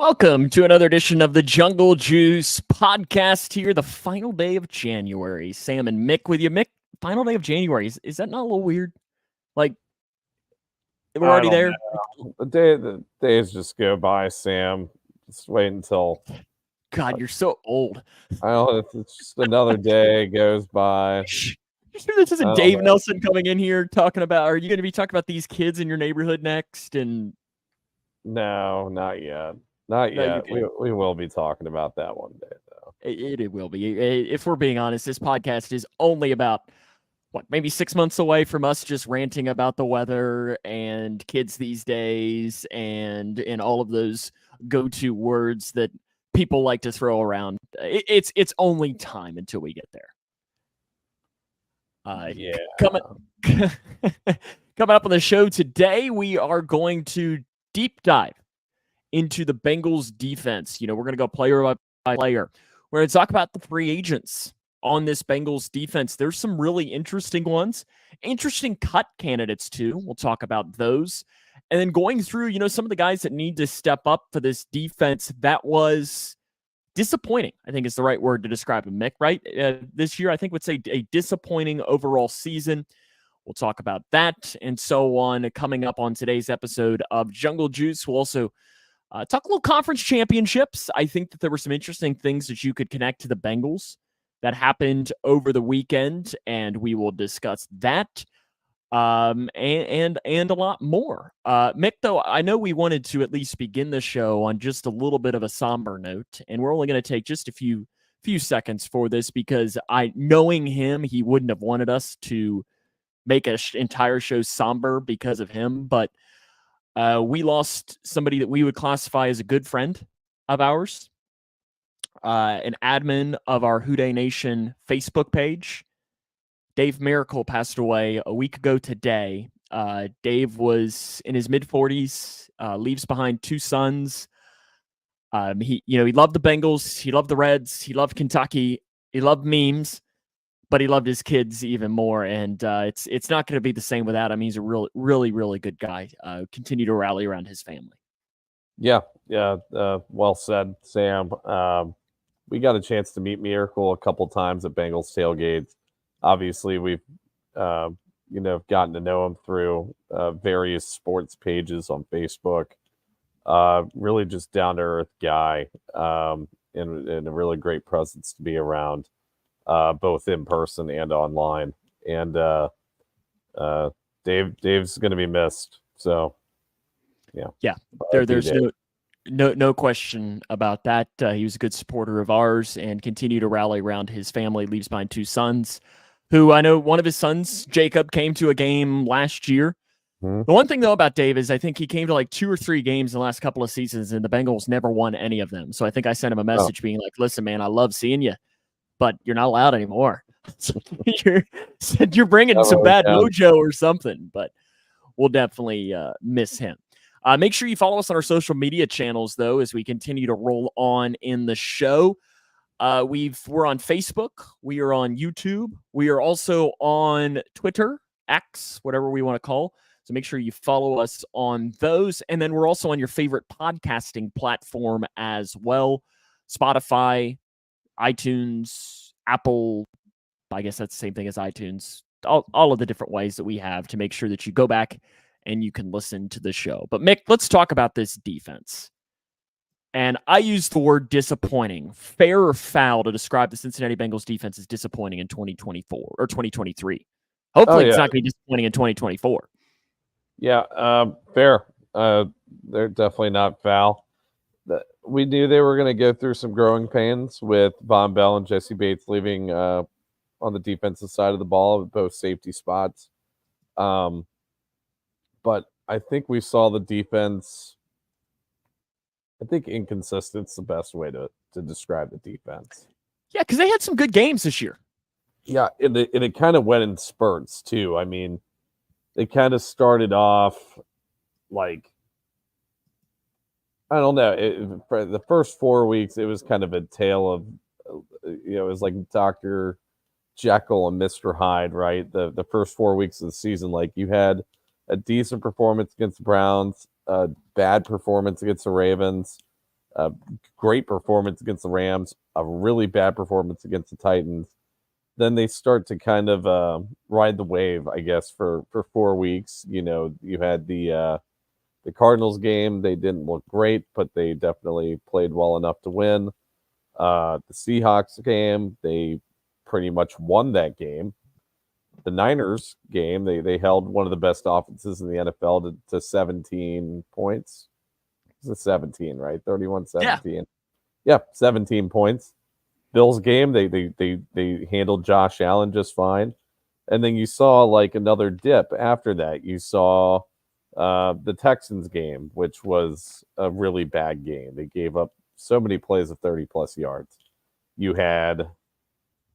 Welcome to another edition of the Jungle Juice podcast here, the final day of January. Sam and Mick with you. Mick, final day of January. Is that not a little weird? Like, we're I already don't there? know. The days just go by, Sam. Just wait until God, you're so old. I don't know, it's just another day goes by. You sure this isn't I don't Dave know. Nelson coming in here talking about, are you going to be talking about these kids in your neighborhood next? And No, not yet. Not no, yet. okay. We will be talking about that one day, though. It will be. If we're being honest, this podcast is only about maybe 6 months away from us just ranting about the weather and kids these days and all of those go-to words that people like to throw around. It's only time until we get there. Yeah. Coming up on the show today, we are going to deep dive into the Bengals defense. We're going to go player by player. We're going to talk about the free agents on this Bengals defense. There's some really interesting ones, interesting cut candidates too. We'll talk about those. And then going through, some of the guys that need to step up for this defense that was disappointing, I think is the right word to describe him, Mick, right? This year, I think would say a disappointing overall season. We'll talk about that and so on coming up on today's episode of Jungle Juice. We'll also talk a little conference championships. I think that there were some interesting things that you could connect to the Bengals that happened over the weekend, and we will discuss that and a lot more. Mick, though, I know we wanted to at least begin the show on just a little bit of a somber note, and we're only going to take just a few seconds for this because knowing him, he wouldn't have wanted us to make an entire show somber because of him, but we lost somebody that we would classify as a good friend of ours, an admin of our Houday Nation Facebook page. Dave Miracle passed away a week ago today. Dave was in his mid-40s, leaves behind two sons. He loved the Bengals, he loved the Reds, he loved Kentucky, he loved memes, but he loved his kids even more. And it's not going to be the same without him. He's a really, really good guy. Continue to rally around his family. Yeah. Well said, Sam. We got a chance to meet Miracle a couple times at Bengals tailgates. Obviously, we've gotten to know him through various sports pages on Facebook. Really just down to earth guy, and a really great presence to be around, both in person and online. And Dave's going to be missed. So yeah. There's no question about that. He was a good supporter of ours and continued to rally around his family. Leaves behind two sons, who I know one of his sons, Jacob, came to a game last year. Mm-hmm. The one thing, though, about Dave is I think he came to like 2 or 3 games in the last couple of seasons, and the Bengals never won any of them. So I think I sent him a message being like, listen, man, I love seeing you, but you're not allowed anymore. You're bringing some bad mojo or something, but we'll definitely miss him. Make sure you follow us on our social media channels, though, as we continue to roll on in the show. We're on Facebook. We are on YouTube. We are also on Twitter, X, whatever we want to call. So make sure you follow us on those. And then we're also on your favorite podcasting platform as well. Spotify, iTunes, Apple. I guess that's the same thing as iTunes. All of the different ways that we have to make sure that you go back and you can listen to the show. But Mick, let's talk about this defense. And I use the word disappointing, fair or foul, to describe the Cincinnati Bengals defense as disappointing in 2024 or 2023. Hopefully it's not going to be disappointing in 2024. Yeah, fair. They're definitely not foul. We knew they were going to go through some growing pains with Von Bell and Jesse Bates leaving on the defensive side of the ball at both safety spots. But I think we saw the defense. I think inconsistent's the best way to describe the defense. Yeah, because they had some good games this year. Yeah, and it kind of went in spurts too. I mean, they kind of started off like, I don't know. For the first 4 weeks, it was kind of a tale of, it was like Dr. Jekyll and Mr. Hyde, right? The first 4 weeks of the season, like you had a decent performance against the Browns, a bad performance against the Ravens, A great performance against the Rams, a really bad performance against the Titans. Then they start to kind of ride the wave, I guess, for 4 weeks. You had the Cardinals game. They didn't look great, but they definitely played well enough to win. The Seahawks game, they pretty much won that game. The Niners game, they held one of the best offenses in the NFL to 17 points. It was a 17, right? 31-17. Yeah, 17 points. Bills game, they handled Josh Allen just fine. And then you saw like another dip after that. You saw the Texans game, which was a really bad game. They gave up so many plays of 30-plus yards. You had,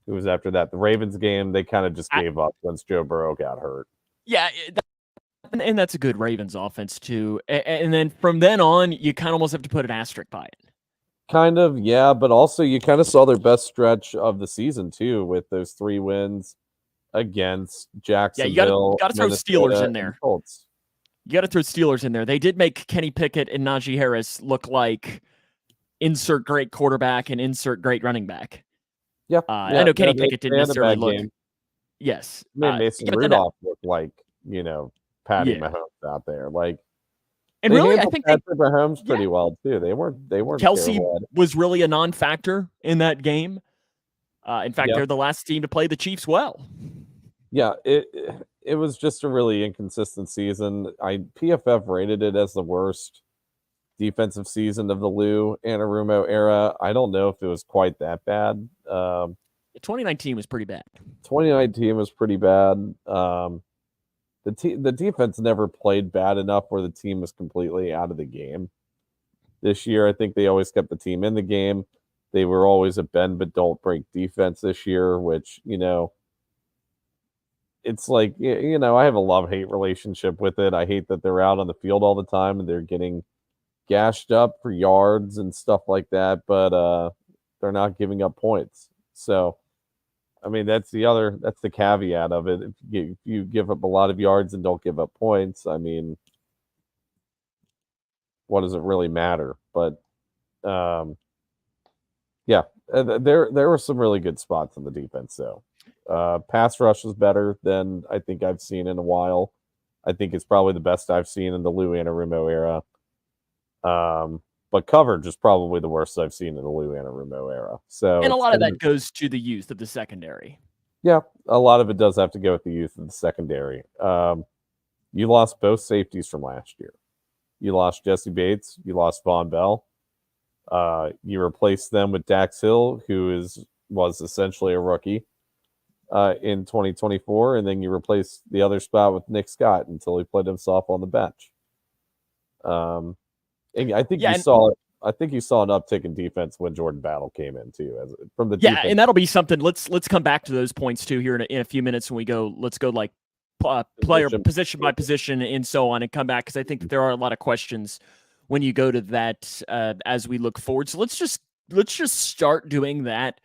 who was after that? The Ravens game, they kind of just gave up once Joe Burrow got hurt. Yeah, and that's a good Ravens offense too. And then from then on, you kind of almost have to put an asterisk by it. Kind of, yeah, but also you kind of saw their best stretch of the season too, with those 3 wins against Jacksonville. Yeah, you got to throw Steelers in there. Colts. You got to throw Steelers in there. They did make Kenny Pickett and Najee Harris look like insert great quarterback and insert great running back. Yeah, I know Kenny Pickett didn't necessarily look. Game. Yes, Mason Rudolph looked like Patty Mahomes out there, like. And really, I think Patrick Mahomes pretty well too. They weren't. Kelsey was really a non-factor in that game. In fact, they're the last team to play the Chiefs well. Yeah, it was just a really inconsistent season. PFF rated it as the worst defensive season of the Lou Anarumo era. I don't know if it was quite that bad. 2019 was pretty bad. 2019 was pretty bad. The defense never played bad enough where the team was completely out of the game. This year, I think they always kept the team in the game. They were always a bend but don't break defense this year, which, it's like, I have a love-hate relationship with it. I hate that they're out on the field all the time and they're getting gashed up for yards and stuff like that, but they're not giving up points. So, I mean, that's the caveat of it. If you give up a lot of yards and don't give up points, I mean, what does it really matter? But yeah, there were some really good spots in the defense, though. Pass rush was better than I think I've seen in a while. I think it's probably the best I've seen in the Lou Anarumo era. But coverage is probably the worst I've seen in the Lou Anarumo era. So, and a lot of that goes to the youth of the secondary. Yeah, a lot of it does have to go with the youth of the secondary. You lost both safeties from last year. You lost Jesse Bates. You lost Von Bell. You replaced them with Dax Hill, who was essentially a rookie in 2024, and then you replaced the other spot with Nick Scott until he played himself on the bench. And I think you saw it. I think you saw an uptick in defense when Jordan Battle came in too, from the defense. And that'll be something. Let's come back to those points too here in a few minutes when we go. Let's go like player position by position and so on, and come back because I think that there are a lot of questions when you go to that as we look forward. So let's just start doing that,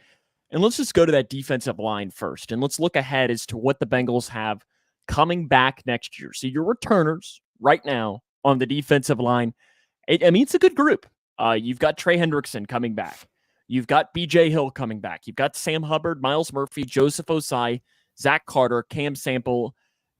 and let's just go to that defensive line first, and let's look ahead as to what the Bengals have coming back next year. So your returners right now on the defensive line. It's a good group. You've got Trey Hendrickson coming back. You've got B.J. Hill coming back. You've got Sam Hubbard, Miles Murphy, Joseph Osai, Zach Carter, Cam Sample,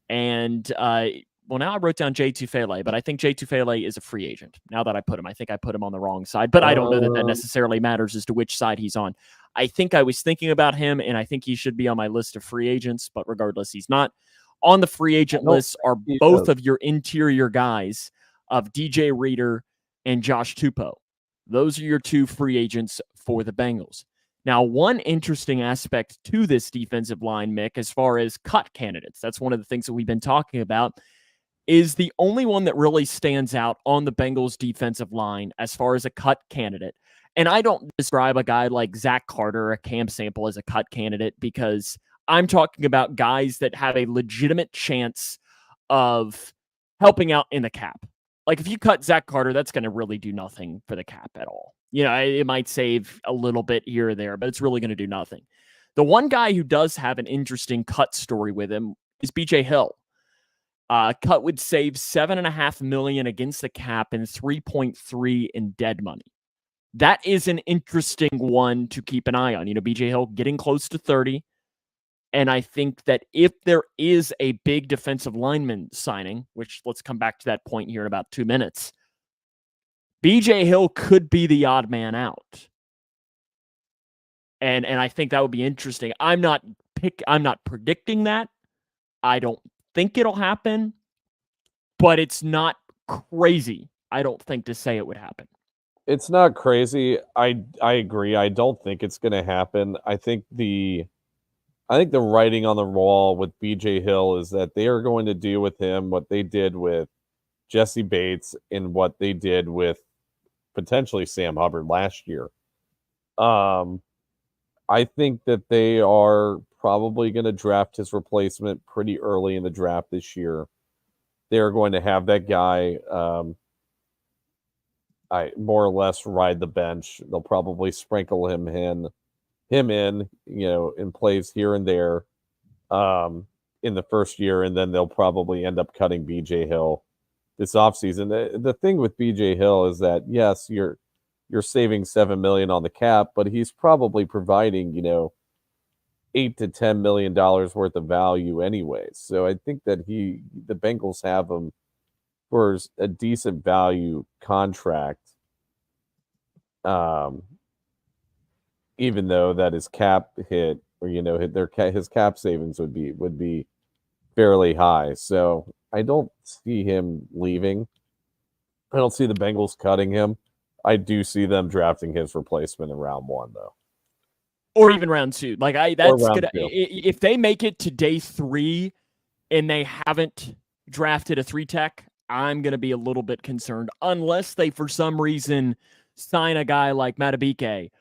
and now I wrote down Jay Tufele, but I think Jay Tufele is a free agent. Now that I think I put him on the wrong side, but I don't know that necessarily matters as to which side he's on. I think I was thinking about him, and I think he should be on my list of free agents, but regardless, he's not. On the free agent list are both of your interior guys of DJ Reader and Josh Tupou. Those are your 2 free agents for the Bengals. Now, one interesting aspect to this defensive line, Mick, as far as cut candidates, that's one of the things that we've been talking about, is the only one that really stands out on the Bengals defensive line as far as a cut candidate. And I don't describe a guy like Zach Carter or Cam Sample as a cut candidate because I'm talking about guys that have a legitimate chance of helping out in the cap. Like, if you cut Zach Carter, that's going to really do nothing for the cap at all. It might save a little bit here or there, but it's really going to do nothing. The one guy who does have an interesting cut story with him is B.J. Hill. Cut would save $7.5 million against the cap and $3.3 in dead money. That is an interesting one to keep an eye on. BJ Hill getting close to 30. And I think that if there is a big defensive lineman signing, which let's come back to that point here in about 2 minutes, BJ Hill could be the odd man out. And I think that would be interesting. I'm not predicting that. I don't think it'll happen, but it's not crazy, I don't think, to say it would happen. It's not crazy. I agree. I don't think it's going to happen. I think the writing on the wall with BJ Hill is that they are going to do with him what they did with Jesse Bates and what they did with potentially Sam Hubbard last year. I think that they are probably going to draft his replacement pretty early in the draft this year. They're going to have that guy more or less ride the bench. They'll probably sprinkle him in, in plays here and there in the first year, and then they'll probably end up cutting BJ Hill this offseason. The thing with BJ Hill is that, yes, you're saving $7 million on the cap, but he's probably providing, $8 to $10 million worth of value anyway. So I think that the Bengals have him for a decent value contract. Even though that his cap hit, or his cap savings would be fairly high. So I don't see him leaving. I don't see the Bengals cutting him. I do see them drafting his replacement in round 1, though, or even round 2. That's good. 2. If they make it to day 3 and they haven't drafted a 3-tech, I'm gonna be a little bit concerned, unless they for some reason sign a guy like Madubuike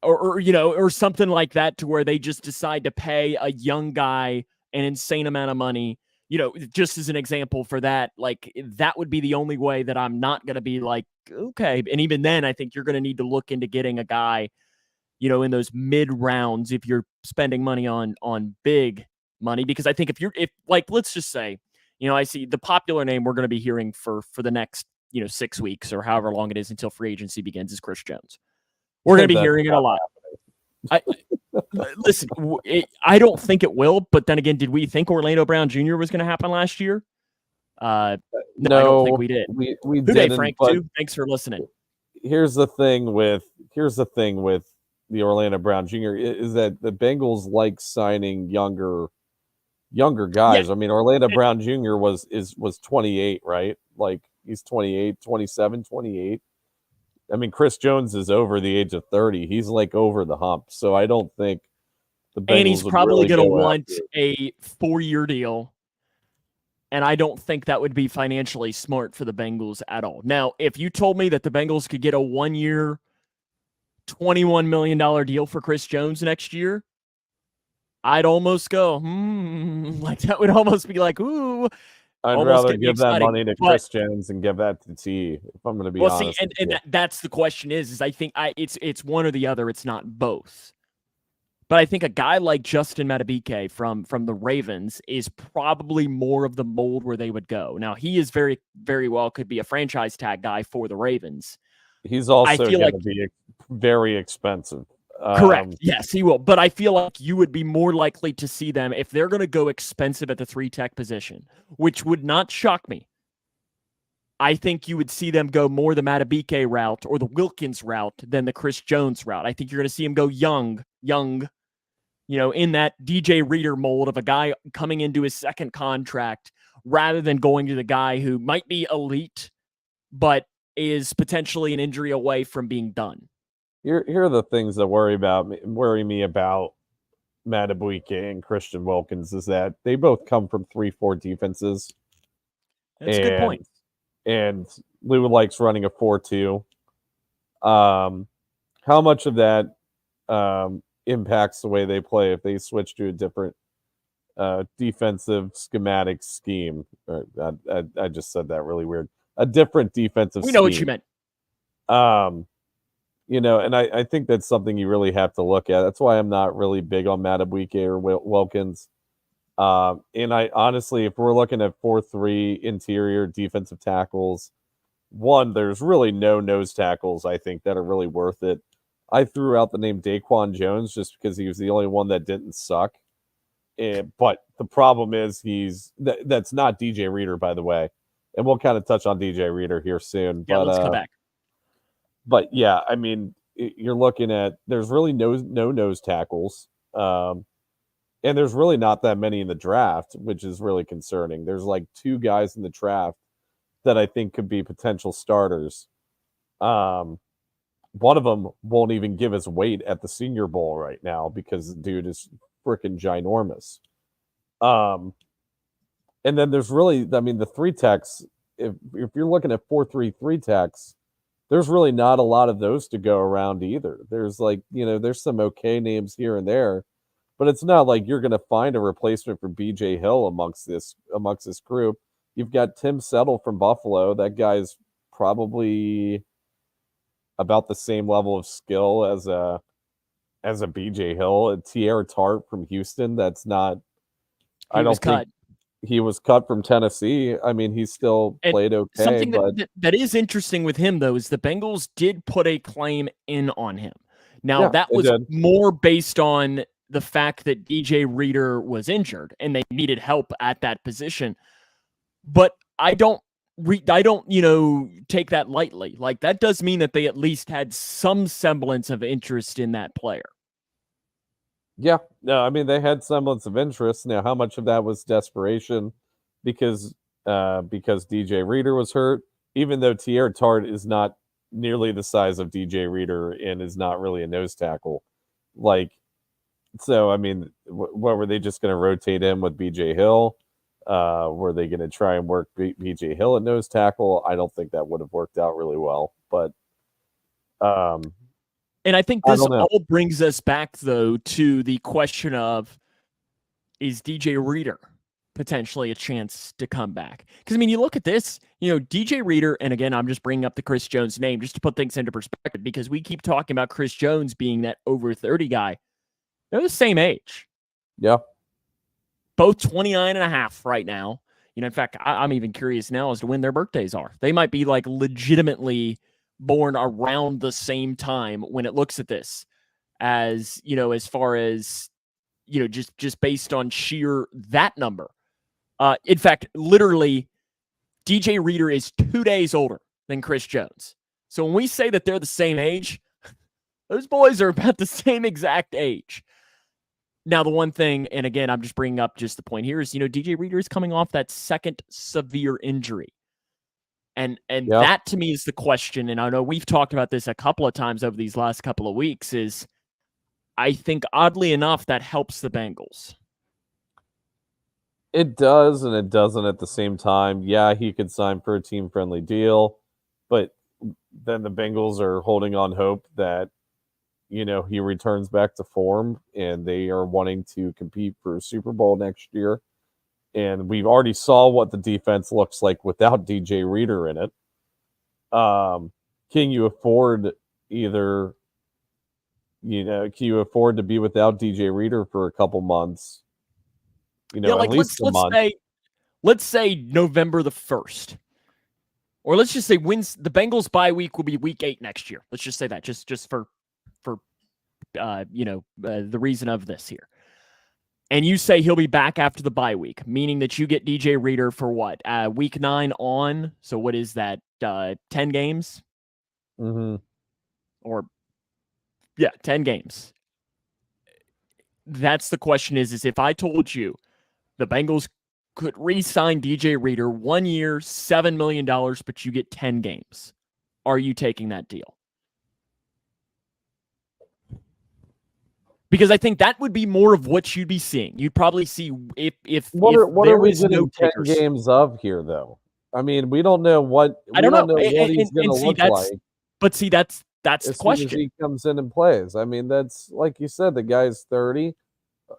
or something like that, to where they just decide to pay a young guy an insane amount of money. Just as an example for that, that would be the only way that I'm not going to be like, okay. And even then, I think you're going to need to look into getting a guy, in those mid rounds, if you're spending money on big money, because I think if let's just say, I see the popular name we're going to be hearing for the next, 6 weeks or however long it is until free agency begins is Chris Jones. We're going to be hearing it a lot. Listen, I don't think it will, but then again, did we think Orlando Brown Jr. was going to happen last year? No, I don't think we did. We didn't, Frank, too. Thanks for listening. Here's the thing with the Orlando Brown Jr. is that the Bengals like signing younger guys. Yeah. I mean, Orlando Brown Jr. was 28, right? He's 28, 27, 28. I mean, Chris Jones is over the age of 30. He's over the hump. So I don't think the Bengals, and he's probably going to want a 4-year deal. And I don't think that would be financially smart for the Bengals at all. Now, if you told me that the Bengals could get a 1-year, $21 million deal for Chris Jones next year, I'd almost go, that would almost be like, ooh. I'd rather give that money to Chris Jones and give that to T, if I'm going to be honest. See, and that's the question is I think it's one or the other. It's not both. But I think a guy like Justin Madubuike from the Ravens is probably more of the mold where they would go. Now, he is very, very well could be a franchise tag guy for the Ravens. He's also going to be very expensive. Correct. Yes, he will. But I feel like you would be more likely to see them if they're going to go expensive at the 3-tech position, which would not shock me. I think you would see them go more the Madubuike route or the Wilkins route than the Chris Jones route. I think you're going to see him go young, in that DJ Reader mold of a guy coming into his second contract, rather than going to the guy who might be elite, but is potentially an injury away from being done. Here are the things that worry me about Madubuike and Christian Wilkins is that they both come from 3-4 defenses. That's a good point. And Lou likes running a 4-2. How much of that impacts the way they play if they switch to a different defensive schematic scheme? I just said that really weird. A different defensive scheme. We know what you meant. And I think that's something you really have to look at. That's why I'm not really big on Madubuike or Wilkins. And I honestly, if we're looking at 4-3 interior defensive tackles, one, there's really no nose tackles, I think, that are really worth it. I threw out the name Daquan Jones just because he was the only one that didn't suck. But the problem is that's not DJ Reader, by the way. And we'll kind of touch on DJ Reader here soon. Yeah, let's come back. But yeah, I mean, you're looking at there's really no nose tackles. And there's really not that many in the draft, which is really concerning. There's like 2 guys in the draft that I think could be potential starters. One of them won't even give his weight at the Senior Bowl right now because the dude is freaking ginormous. And then there's really, I mean, the 3 techs, if you're looking at 4-3-3 techs, there's really not a lot of those to go around either. There's like, there's some okay names here and there, but it's not like you're going to find a replacement for BJ Hill amongst this group. You've got Tim Settle from Buffalo. That guy's probably about the same level of skill as a BJ Hill. And Tierra Tart from Houston. That's not. I don't think he was cut from Tennessee. I mean, he still played okay. Something but that is interesting with him, though, is the Bengals did put a claim in on him. Now, that was more based on the fact that DJ Reader was injured and they needed help at that position. But I don't, take that lightly. Like, that does mean that they at least had some semblance of interest in that player. Yeah, no, I mean, they had semblance of interest. Now, how much of that was desperation because DJ Reader was hurt, even though Tierra Tart is not nearly the size of DJ Reader and is not really a nose tackle. So, I mean, what were they just going to rotate him with BJ Hill? Were they going to try and work BJ Hill at nose tackle? I don't think that would have worked out really well, but and I think this all brings us back, though, to the question of, is DJ Reader potentially a chance to come back? Because, I mean, you look at this, DJ Reader, and again, I'm just bringing up the Chris Jones name just to put things into perspective, because we keep talking about Chris Jones being that over 30 guy. They're the same age. Yeah. Both 29 and a half right now. In fact, I'm even curious now as to when their birthdays are. They might be like legitimately born around the same time when it looks at this, as as far as just based on sheer that number. In fact, literally, DJ Reader is 2 days older than Chris Jones. So when we say that they're the same age, those boys are about the same exact age. Now, the one thing, and again, I'm just bringing up just the point here, is DJ Reader is coming off that second severe injury. And that, to me, is the question, and I know we've talked about this a couple of times over these last couple of weeks, is I think, oddly enough, that helps the Bengals. It does, and it doesn't at the same time. Yeah, he could sign for a team-friendly deal, but then the Bengals are holding on hope that, he returns back to form, and they are wanting to compete for a Super Bowl next year. And we've already saw what the defense looks like without DJ Reader in it. Can you afford can you afford to be without DJ Reader for a couple months? At least a month. Let's say November the 1st. Or let's just say the Bengals bye week will be week 8 next year. Let's just say that just for the reason of this here. And you say he'll be back after the bye week, meaning that you get DJ Reader for what? Week 9 on. So what is that? 10 games? Mm-hmm. Or, 10 games. That's the question is if I told you the Bengals could re-sign DJ Reader 1 year, $7 million, but you get 10 games, are you taking that deal? Because I think that would be more of what you'd be seeing. You'd probably see if what are we getting no 10 games of here, though? I mean, we don't know what I don't know what he's going to look like. But see, that's the question. As he comes in and plays, I mean, that's like you said. The guy's 30.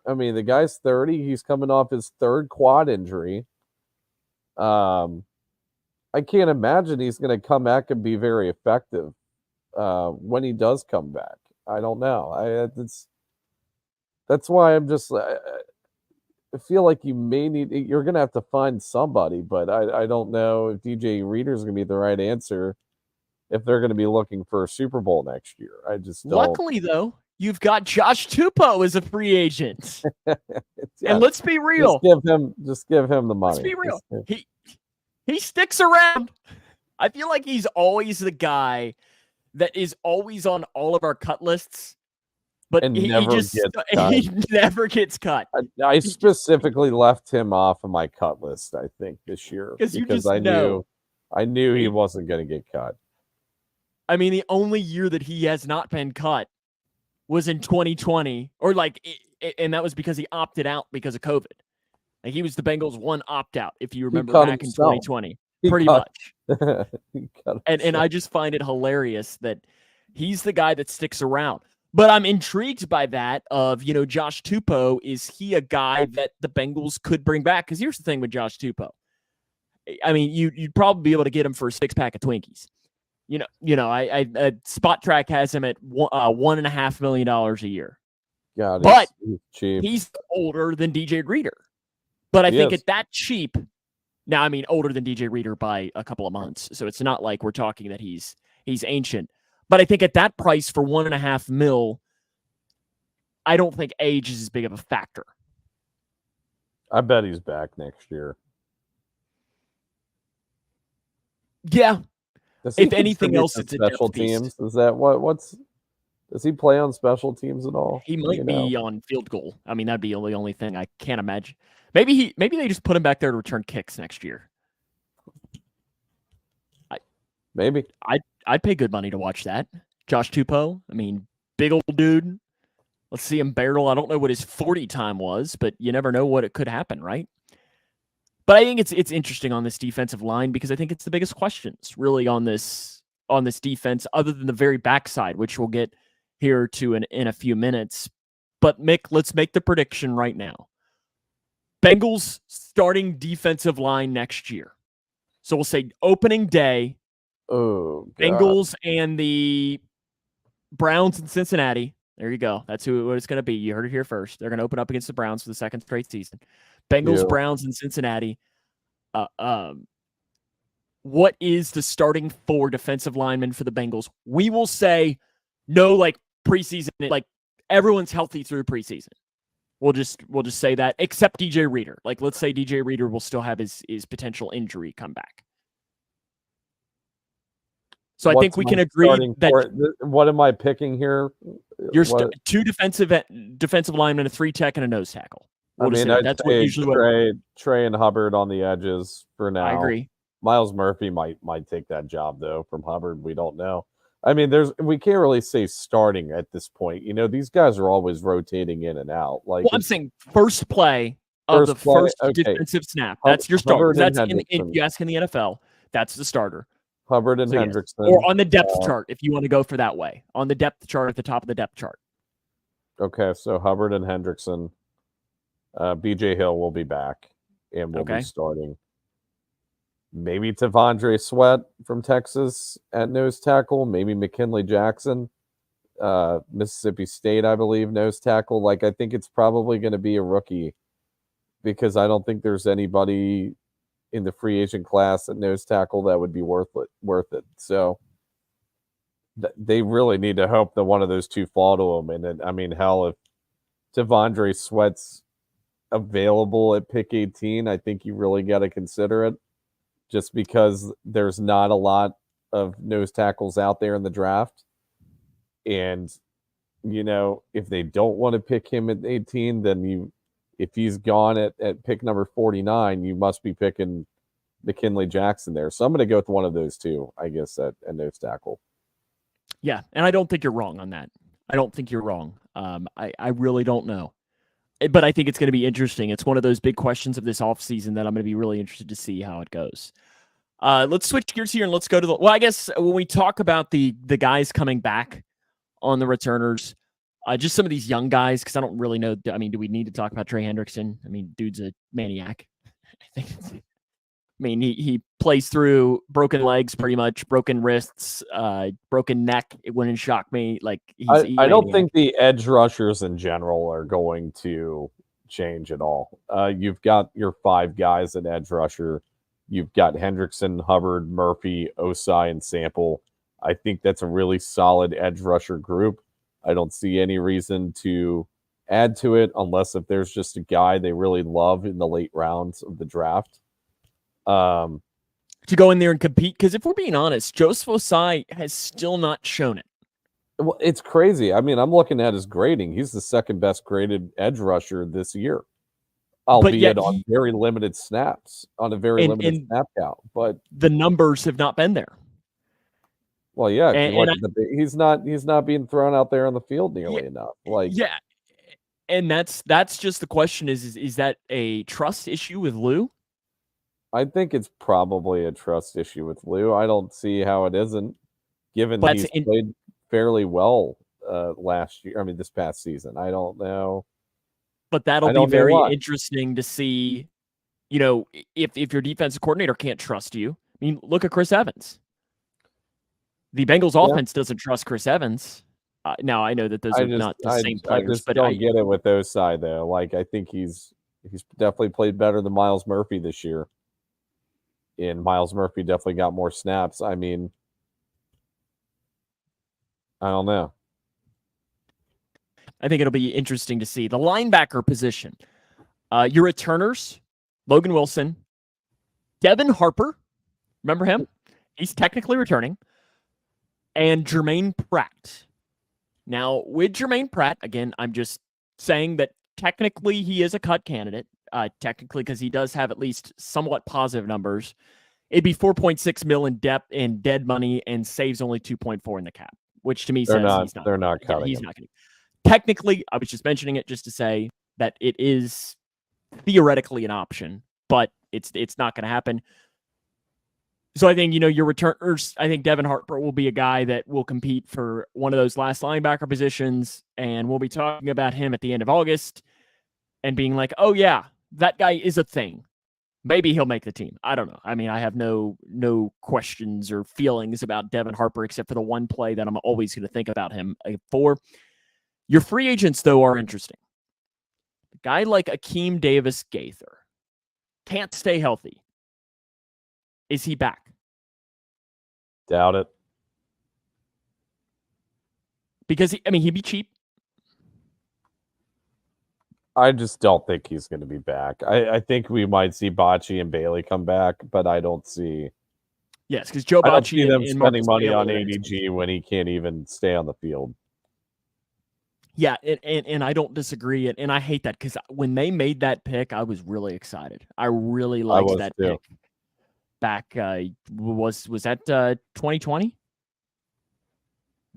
I mean, the guy's 30. He's coming off his 3rd quad injury. I can't imagine he's going to come back and be very effective when he does come back. I don't know. That's why I'm just feel like you're going to have to find somebody, but I don't know if DJ Reader is going to be the right answer if they're going to be looking for a Super Bowl next year. I just don't. Luckily, though, you've got Josh Tupou as a free agent. Yeah, and let's be real. Just give him the money. Let's be real. He sticks around. I feel like he's always the guy that is always on all of our cut lists, but he never gets cut. I specifically left him off of my cut list, I think, this year because I knew he wasn't going to get cut. I mean, the only year that he has not been cut was in 2020, and that was because he opted out because of COVID. Like, he was the Bengals' one opt-out, if you remember back in 2020. Pretty much. And I just find it hilarious that he's the guy that sticks around. But I'm intrigued by that of, Josh Tupou. Is he a guy that the Bengals could bring back? Because here's the thing with Josh Tupou. I mean, you'd probably be able to get him for a 6-pack of Twinkies. Spot Track has him at $1.5 million a year. God, but cheap. He's older than DJ Reader. But I think at that cheap, now I mean older than DJ Reader by a couple of months, so it's not like we're talking that he's ancient. But I think at that price for $1.5 million, I don't think age is as big of a factor. I bet he's back next year. Yeah. If anything else, it's special teams. Is that what's? Does he play on special teams at all? He might be on field goal. I mean, that'd be the only thing. I can't imagine. Maybe they just put him back there to return kicks next year. Maybe. I'd pay good money to watch that. Josh Tupou. I mean, big old dude. Let's see him barrel. I don't know what his 40 time was, but you never know what it could happen, right? But I think it's interesting on this defensive line because I think it's the biggest questions really on this defense, other than the very backside, which we'll get here to in a few minutes. But Mick, let's make the prediction right now. Bengals starting defensive line next year. So we'll say opening day. Oh, God. Bengals and the Browns in Cincinnati. There you go. That's what it's going to be. You heard it here first. They're going to open up against the Browns for the second straight season. Bengals, Browns, and Cincinnati. What is the starting 4 defensive linemen for the Bengals? We will say no, preseason, everyone's healthy through preseason. We'll just say that, except DJ Reader. Let's say DJ Reader will still have his potential injury come back. So I think we can agree that. What am I picking here? You're 2 defensive linemen, a 3 tech, and a nose tackle. That's what usually Trey and Hubbard on the edges for now. I agree. Miles Murphy might take that job though from Hubbard. We don't know. I mean, we can't really say starting at this point. These guys are always rotating in and out. I'm saying first play of the first defensive snap. That's your starter. You ask in the NFL, that's the starter. Hubbard and Hendrickson. Or on the depth chart, if you want to go for that way. On the depth chart at the top of the depth chart. Okay, so Hubbard and Hendrickson. BJ Hill will be back and will be starting. Maybe T'Vondre Sweat from Texas at nose tackle. Maybe McKinley Jackson, Mississippi State, I believe, nose tackle. I think it's probably going to be a rookie because I don't think there's anybody in the free agent class at nose tackle that would be worth it. So they really need to hope that one of those 2 fall to them. And then, I mean, hell, if T'Vondre Sweat's available at pick 18, I think you really got to consider it just because there's not a lot of nose tackles out there in the draft. And, if they don't want to pick him at 18, then if he's gone at pick number 49, you must be picking McKinley Jackson there. So I'm going to go with one of those 2, I guess, at nose tackle. Yeah, and I don't think you're wrong on that. I don't think you're wrong. I really don't know. But I think it's going to be interesting. It's one of those big questions of this offseason that I'm going to be really interested to see how it goes. Let's switch gears here and let's go to I guess when we talk about the guys coming back on the returners, just some of these young guys, because I don't really know. I mean, do we need to talk about Trey Hendrickson? I mean, dude's a maniac. He plays through broken legs, pretty much broken wrists, broken neck. It wouldn't shock me. I don't think the edge rushers in general are going to change at all. You've got your 5 guys at edge rusher. You've got Hendrickson, Hubbard, Murphy, Osai, and Sample. I think that's a really solid edge rusher group. I don't see any reason to add to it unless if there's just a guy they really love in the late rounds of the draft. To go in there and compete, because if we're being honest, Joseph Osai has still not shown it. Well, it's crazy. I mean, I'm looking at his grading. He's the second best graded edge rusher this year, albeit on very limited snaps, on a very limited snap count. But the numbers have not been there. Well, yeah, he's not being thrown out there on the field nearly enough. And that's just the question: is that a trust issue with Lou? I think it's probably a trust issue with Lou. I don't see how it isn't, given he's played fairly well last year. I mean, this past season. I don't know. But that'll be very interesting to see, if your defensive coordinator can't trust you. I mean, look at Chris Evans. The Bengals offense doesn't trust Chris Evans. Now, I know that those are not the same players. But I get it with Osai, though. Like, I think he's definitely played better than Miles Murphy this year. And Miles Murphy definitely got more snaps. I mean, I don't know. I think it'll be interesting to see. The linebacker position. Your returners, Logan Wilson, Devin Harper. Remember him? He's technically returning. And Jermaine Pratt. Now, with Jermaine Pratt, again, I'm just saying that technically he is a cut candidate. Technically, because he does have at least somewhat positive numbers. It'd be $4.6 million in dead money and saves only 2.4 in the cap, which to me says he's not. They're not cutting. He's not going to. Technically, I was just mentioning it just to say that it is theoretically an option, but it's not going to happen. So I think, your returners, I think Devin Harper will be a guy that will compete for one of those last linebacker positions, and we'll be talking about him at the end of August and being like, oh, yeah, that guy is a thing. Maybe he'll make the team. I don't know. I mean, I have no questions or feelings about Devin Harper except for the one play that I'm always going to think about him for. Your free agents, though, are interesting. A guy like Akeem Davis Gaither can't stay healthy. Is he back? Doubt it. Because, he'd be cheap. I just don't think he's going to be back. I think we might see Bocce and Bailey come back, but I don't see. Yes, because Joe Bocce I don't see them and spending money Bailey on ADG when he can't even stay on the field. Yeah, and I don't disagree. And I hate that because when they made that pick, I was really excited. I really liked that pick. Back was that 2020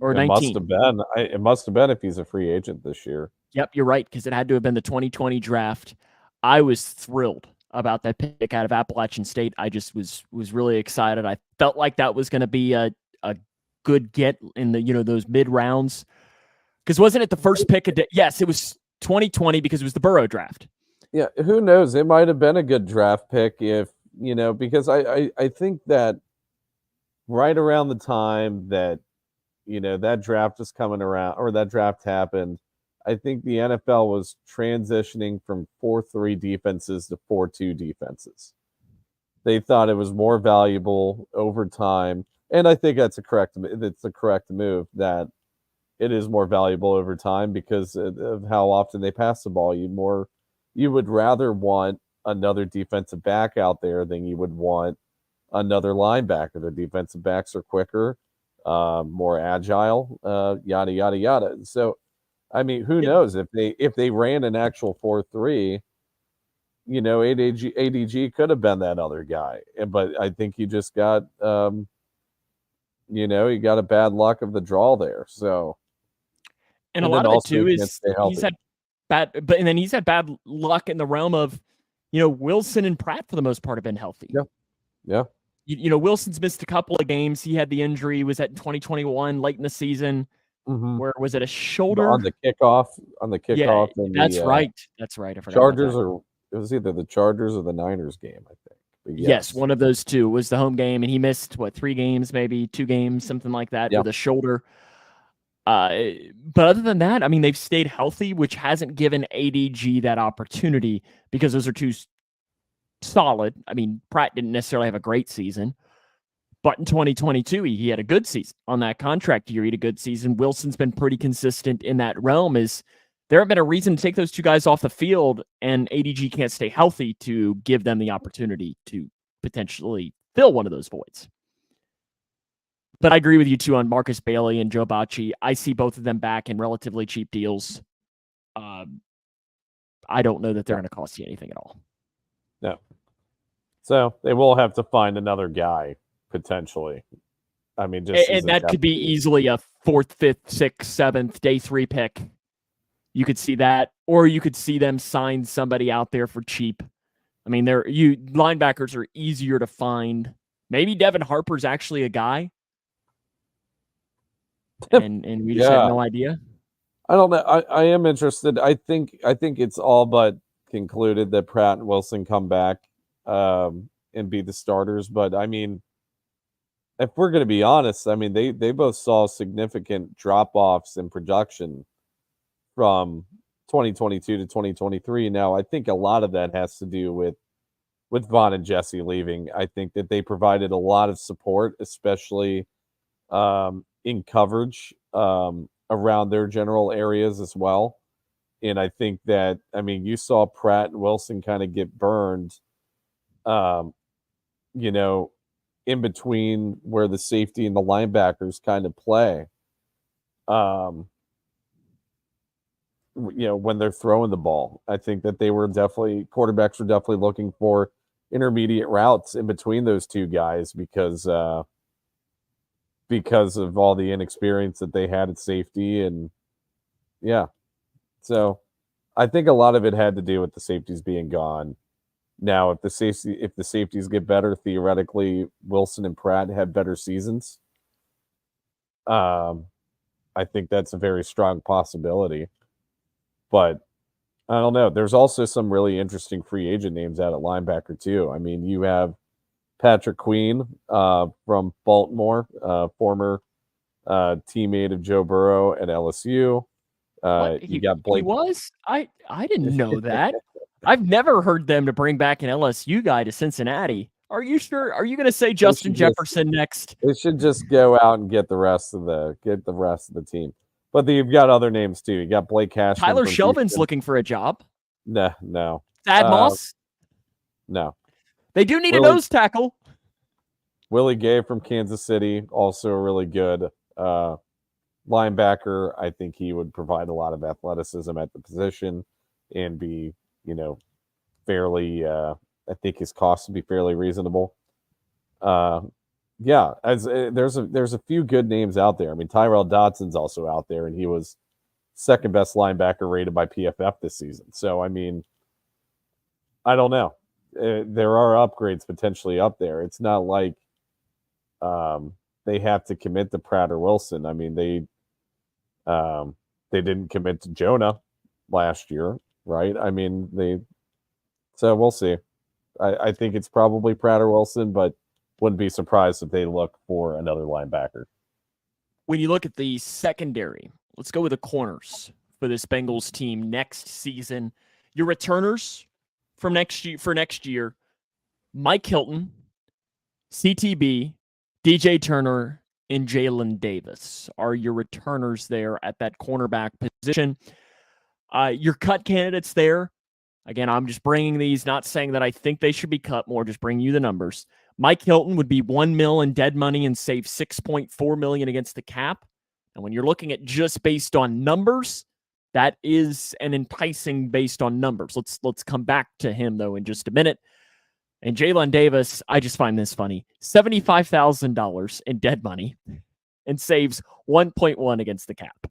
or 19? Must have been. It must have been if he's a free agent this year. Yep, you're right, because it had to have been the 2020 draft. I was thrilled about that pick out of Appalachian State. I just was really excited. I felt like that was going to be a good get in the those mid rounds. Because wasn't it the first pick? Yes, it was 2020 because it was the Burrow draft. Yeah, who knows? It might have been a good draft pick if because I think that right around the time that that draft was coming around or that draft happened. I think the NFL was transitioning from 4-3 defenses to 4-2 defenses. They thought it was more valuable over time, and I think it's a correct move that it is more valuable over time because of how often they pass the ball. You would rather want another defensive back out there than you would want another linebacker. The defensive backs are quicker, more agile, yada yada yada. So. I mean, who knows if they ran an actual 4-3, ADG could have been that other guy. But I think he just got, he got a bad luck of the draw there. So, and a lot of it too is he's had bad luck in the realm of, Wilson and Pratt for the most part have been healthy. Yeah. Wilson's missed a couple of games. He had the injury. Was that 2021 late in the season? Mm-hmm. Where was it a shoulder on the kickoff? Yeah, that's right. I forgot. Chargers it was either the Chargers or the Niners game, I think. But yes, one of those two was the home game, and he missed 3 games, maybe 2 games, something like that with a shoulder. But other than that, I mean, they've stayed healthy, which hasn't given ADG that opportunity because those are two solid. I mean, Pratt didn't necessarily have a great season, but in 2022, he had a good season on that contract year. He had a good season. Wilson's been pretty consistent in that realm. Is there have been a reason to take those two guys off the field, and ADG can't stay healthy to give them the opportunity to potentially fill one of those voids. But I agree with you too on Marcus Bailey and Joe Bacci. I see both of them back in relatively cheap deals. I don't know that they're going to cost you anything at all. No. So they will have to find another guy potentially. I mean, just and that could be easily a 4th, 5th, 6th, 7th, day 3 pick. You could see that, or you could see them sign somebody out there for cheap. I mean, linebackers are easier to find. Maybe Devin Harper's actually a guy, and we just had no idea. I don't know. I am interested. I think it's all but concluded that Pratt and Wilson come back and be the starters. But I mean, if we're going to be honest, I mean they both saw significant drop offs in production from 2022 to 2023. Now I think a lot of that has to do with Vaughn and Jesse leaving. I think that they provided a lot of support, especially in coverage around their general areas as well. And I think that, I mean, you saw Pratt and Wilson kind of get burned, in between where the safety and the linebackers kind of play. When they're throwing the ball, I think that quarterbacks were definitely looking for intermediate routes in between those two guys because of all the inexperience that they had at safety. And yeah, so I think a lot of it had to do with the safeties being gone. Now, if the safeties get better, theoretically, Wilson and Pratt have better seasons. I think that's a very strong possibility. But I don't know. There's also some really interesting free agent names out at linebacker too. I mean, you have Patrick Queen from Baltimore, former teammate of Joe Burrow at LSU. You got Blake. He was? I didn't know that. I've never heard them to bring back an LSU guy to Cincinnati. Are you sure? Are you going to say Justin Jefferson next? They should just go out and get the rest of the team. But you've got other names too. You got Blake Cashman. Tyler Shelvin's looking for a job. No. Thad Moss? No. They do need a nose tackle. Willie Gay from Kansas City, also a really good linebacker. I think he would provide a lot of athleticism at the position and be, fairly. I think his cost would be fairly reasonable. Yeah, there's a few good names out there. I mean, Tyrell Dodson's also out there, and he was second best linebacker rated by PFF this season. So, I mean, I don't know. There are upgrades potentially up there. It's not like they have to commit to Pratt or Wilson. I mean, they didn't commit to Jonah last year, right? I mean, so we'll see. I think it's probably Pratt or Wilson, but wouldn't be surprised if they look for another linebacker. When you look at the secondary, let's go with the corners for this Bengals team next season. Your returners from next year, Mike Hilton, CTB, DJ Turner, and Jalen Davis are your returners there at that cornerback position. Your cut candidates there, again, I'm just bringing these, not saying that I think they should be cut more, just bringing you the numbers. Mike Hilton would be $1 million in dead money and save $6.4 million against the cap. And when you're looking at just based on numbers, that is an enticing based on numbers. Let's come back to him though in just a minute. And Jalen Davis, I just find this funny. $75,000 in dead money and saves 1.1 against the cap.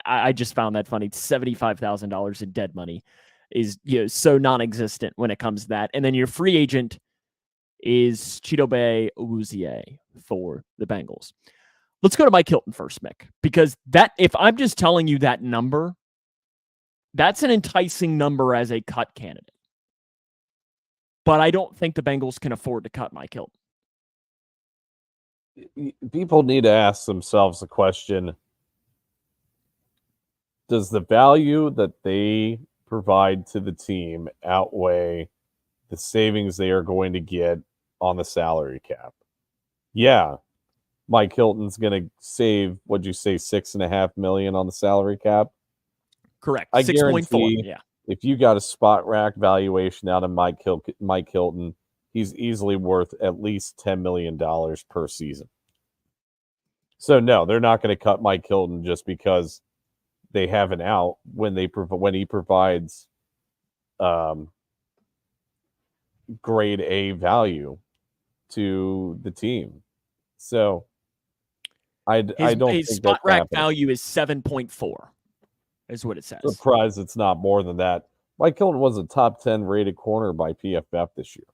I just found that funny. $75,000 in dead money is so non-existent when it comes to that. And then your free agent is Chido Awuzie for the Bengals. Let's go to Mike Hilton first, Mick, because if I'm just telling you that number, that's an enticing number as a cut candidate. But I don't think the Bengals can afford to cut Mike Hilton. People need to ask themselves the question, does the value that they provide to the team outweigh the savings they are going to get on the salary cap? Yeah, Mike Hilton's going to save, what'd you say, $6.5 million on the salary cap? Correct. I 6.4. guarantee Yeah. if you got a spot rack valuation out of Mike Hilton, he's easily worth at least $10 million per season. So no, they're not going to cut Mike Hilton just because they have an out when he provides grade A value to the team. So I don't his think spot that's rack happening. value is 7.4, is what it says. Surprised it's not more than that. Mike Hilton was a top 10 rated corner by PFF this year.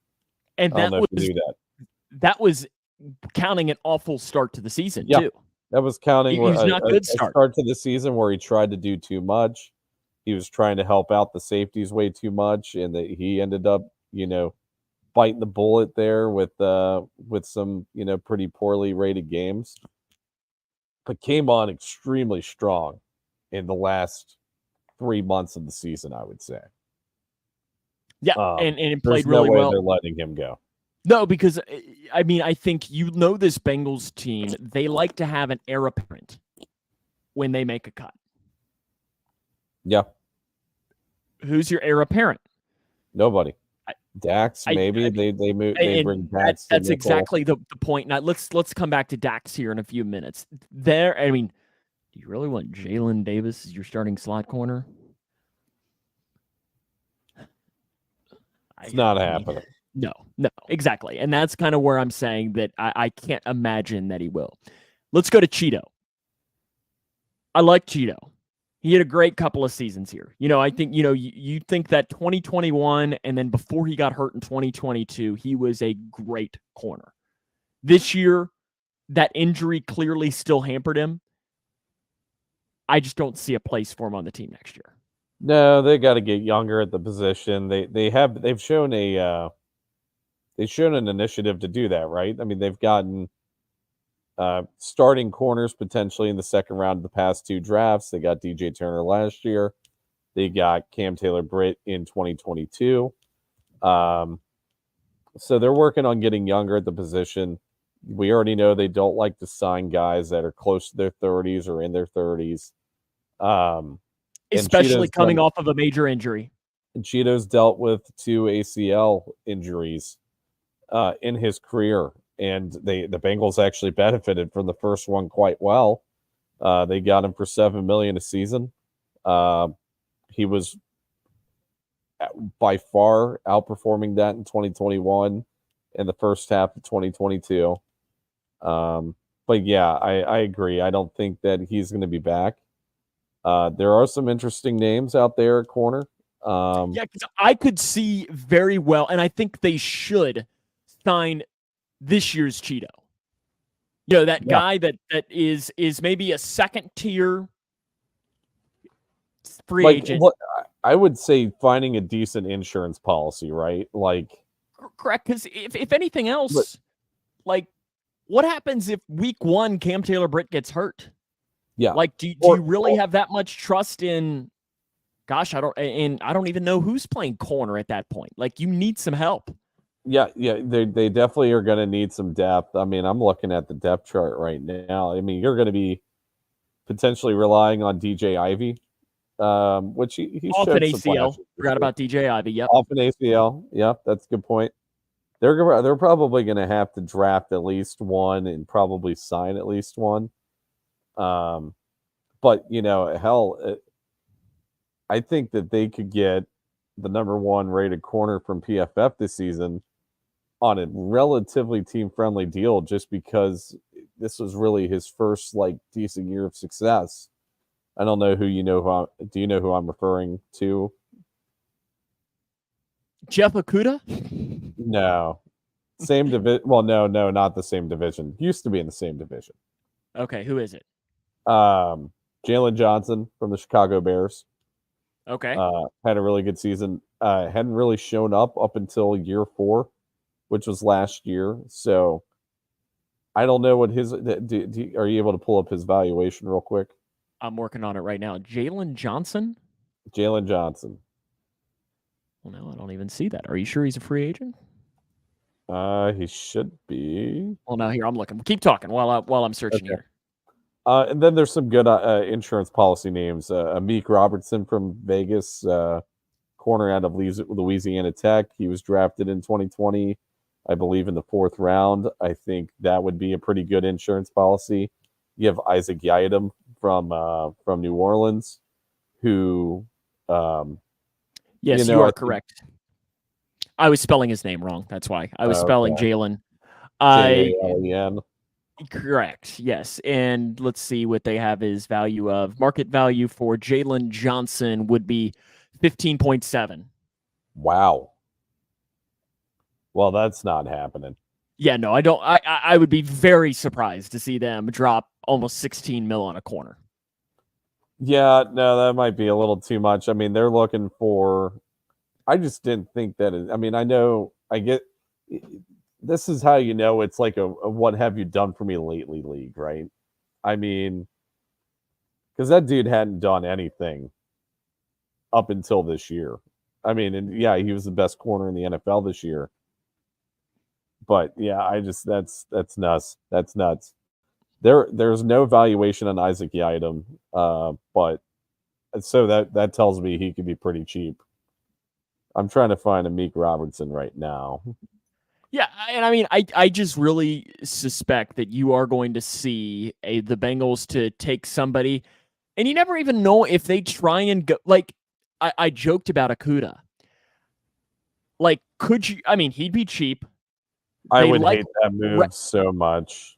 And I don't know if you knew that was counting an awful start to the season, too. That was counting He was not good a start. start to the season where he tried to do too much. He was trying to help out the safeties way too much, and that he ended up, biting the bullet there with some, pretty poorly rated games. But came on extremely strong in the last 3 months of the season, I would say. Yeah, and it there's played really no way well. they're letting him go. No, because, I mean, I think this Bengals team, they like to have an heir apparent when they make a cut. Yeah. Who's your heir apparent? Nobody. Dax, maybe they bring Dax. That's exactly the point. Now let's come back to Dax here in a few minutes. I mean, do you really want Jalen Davis as your starting slot corner? It's not happening. No, exactly. And that's kind of where I'm saying that I can't imagine that he will. Let's go to Chido. I like Chido. He had a great couple of seasons here. I think, you think that 2021 and then before he got hurt in 2022, he was a great corner. This year, that injury clearly still hampered him. I just don't see a place for him on the team next year. No, they got to get younger at the position. They've shown an initiative to do that, right? I mean, they've gotten starting corners potentially in the second round of the past 2 drafts. They got DJ Turner last year. They got Cam Taylor-Britt in 2022. So they're working on getting younger at the position. We already know they don't like to sign guys that are close to their 30s or in their 30s. Especially coming off of a major injury. And Chido's dealt with 2 ACL injuries in his career. And the Bengals actually benefited from the first one quite well. They got him for $7 million a season. He was by far outperforming that in 2021 and the first half of 2022. But yeah, I agree. I don't think that he's going to be back. There are some interesting names out there at corner. Yeah, because I could see very well, and I think they should sign this year's Chido. That guy that is maybe a second tier free agent. I would say finding a decent insurance policy, right? Correct, because if anything else, what happens if week 1 Cam Taylor-Britt gets hurt? Yeah. Do you really have that much trust in? Gosh, I don't even know who's playing corner at that point. You need some help. Yeah, they definitely are going to need some depth. I mean, I'm looking at the depth chart right now. I mean, you're going to be potentially relying on DJ Ivy, which he off showed an some ACL. flashes. Forgot about DJ Ivy. Yep, off an ACL. Yep, that's a good point. They're probably going to have to draft at least one and probably sign at least one. But hell, I think that they could get the number 1 rated corner from PFF this season on a relatively team-friendly deal just because this was really his first decent year of success. I don't know who do you know who I'm referring to? Jeff Okudah? No. Same division. Well, no, not the same division. Used to be in the same division. Okay, who is it? Jalen Johnson from the Chicago Bears. Okay. Had a really good season. Hadn't really shown up until year 4, which was last year. So I don't know what his. Are you able to pull up his valuation real quick? I'm working on it right now. Jalen Johnson? Jalen Johnson. Well, no, I don't even see that. Are you sure he's a free agent? He should be. Well, no, here I'm looking. Keep talking while I'm searching here. And then there's some good insurance policy names. Meek Robertson from Vegas, corner out of Louisiana Tech. He was drafted in 2020, I believe, in the 4th round. I think that would be a pretty good insurance policy. You have Isaac Yiadom from New Orleans, who, yes, you are correct. I was spelling his name wrong. That's why I was spelling Jalen. Jalen. Correct. Yes. And let's see what they have his value of. Market value for Jalen Johnson would be 15.7. Wow. Well, that's not happening. Yeah, no, I don't. I would be very surprised to see them drop almost 16 mil on a corner. Yeah, no, that might be a little too much. I mean, they're looking for. I just didn't think that. I mean, I know. I get. This is how you know it's like a what have you done for me lately league, right? I mean, because that dude hadn't done anything up until this year. I mean, and yeah, he was the best corner in the NFL this year. But yeah, I just that's nuts. That's nuts. There's no valuation on Isaac Yiadom, but so that tells me he could be pretty cheap. I'm trying to find a Meek Robertson right now. Yeah, and I mean, I just really suspect that you are going to see the Bengals to take somebody, and you never even know if they try and go. Like, I joked about Okudah. Like, could you? I mean, he'd be cheap. I would hate that move so much.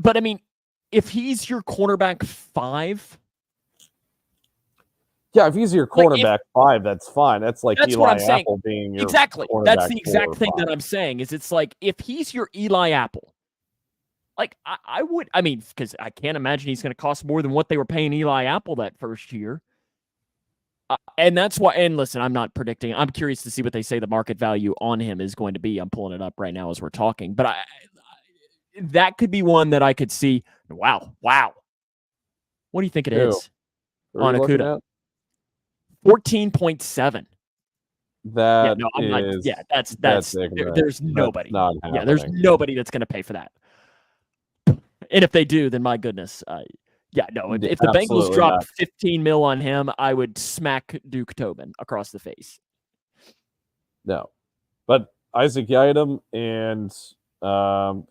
But I mean, if he's your cornerback 5. Yeah, if he's your cornerback 5, that's fine. That's like Eli Apple being your exactly. That's the exact thing that I'm saying. Is it's like if he's your Eli Apple, like I would. I mean, because I can't imagine he's going to cost more than what they were paying Eli Apple that first year. And that's why. And listen, I'm not predicting. I'm curious to see what they say the market value on him is going to be. I'm pulling it up right now as we're talking. But that could be one that I could see. Wow. What do you think it is on Okudah? 14.7. That there's nobody. There's nobody that's going to pay for that. And if they do, then my goodness, if the Bengals dropped 15 mil on him, I would smack Duke Tobin across the face. No, but Isaac Yiadom and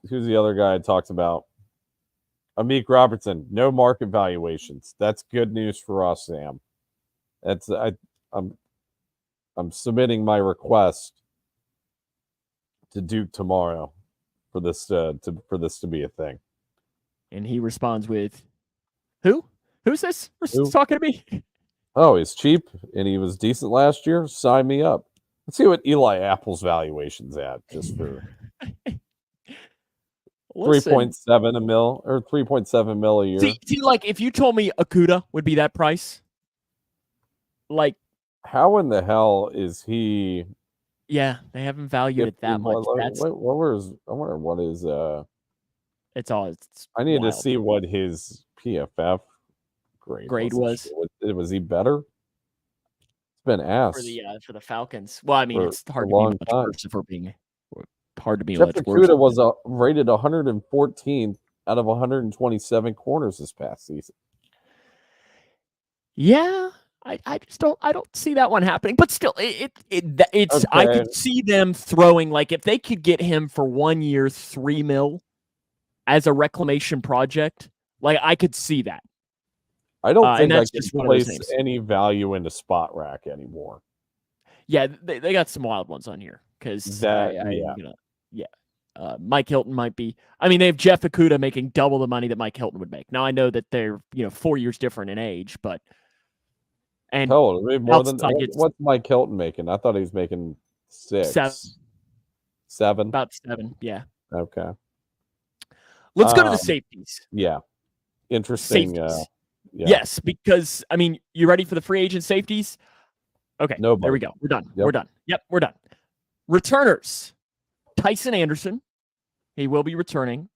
who's the other guy I talked about? Meek Robertson. No market valuations. That's good news for us, Sam. I'm submitting my request to Duke tomorrow for this to be a thing. And he responds with, "Who? Who's this? Who's talking to me?" Oh, he's cheap and he was decent last year. Sign me up. Let's see what Eli Apple's valuation's at, just for 3.7 a mil or 3.7 mil a year. See, like if you told me Okudah would be that price. Like, how in the hell is he? Yeah, they haven't valued it that much. I wonder what is It's I need to see what his PFF grade was. Was he better? It's been asked for the Falcons. Well, I mean, it's hard to be much worse if we're being hard to be Jeff much worse. Okudah was rated 114th out of 127 corners this past season. Yeah. I just don't see that one happening, but still it's okay. I could see them throwing, like, if they could get him for 1 year, 3 mil as a reclamation project, like I could see that. I don't think I can place any value into Spot Rack anymore. Yeah, they got some wild ones on here because Mike Hilton might be. I mean, they have Jeff Okudah making double the money that Mike Hilton would make. Now I know that they're 4 years different in age, but. And more than what's Mike Hilton making? I thought he was making 6. 7. About 7, yeah. Okay. Let's go to the safeties. Yeah. Interesting. Yes, because I mean, you ready for the free agent safeties? Okay. No, there we go. We're done. Yep. We're done. Yep, we're done. Returners. Tyson Anderson. He will be returning,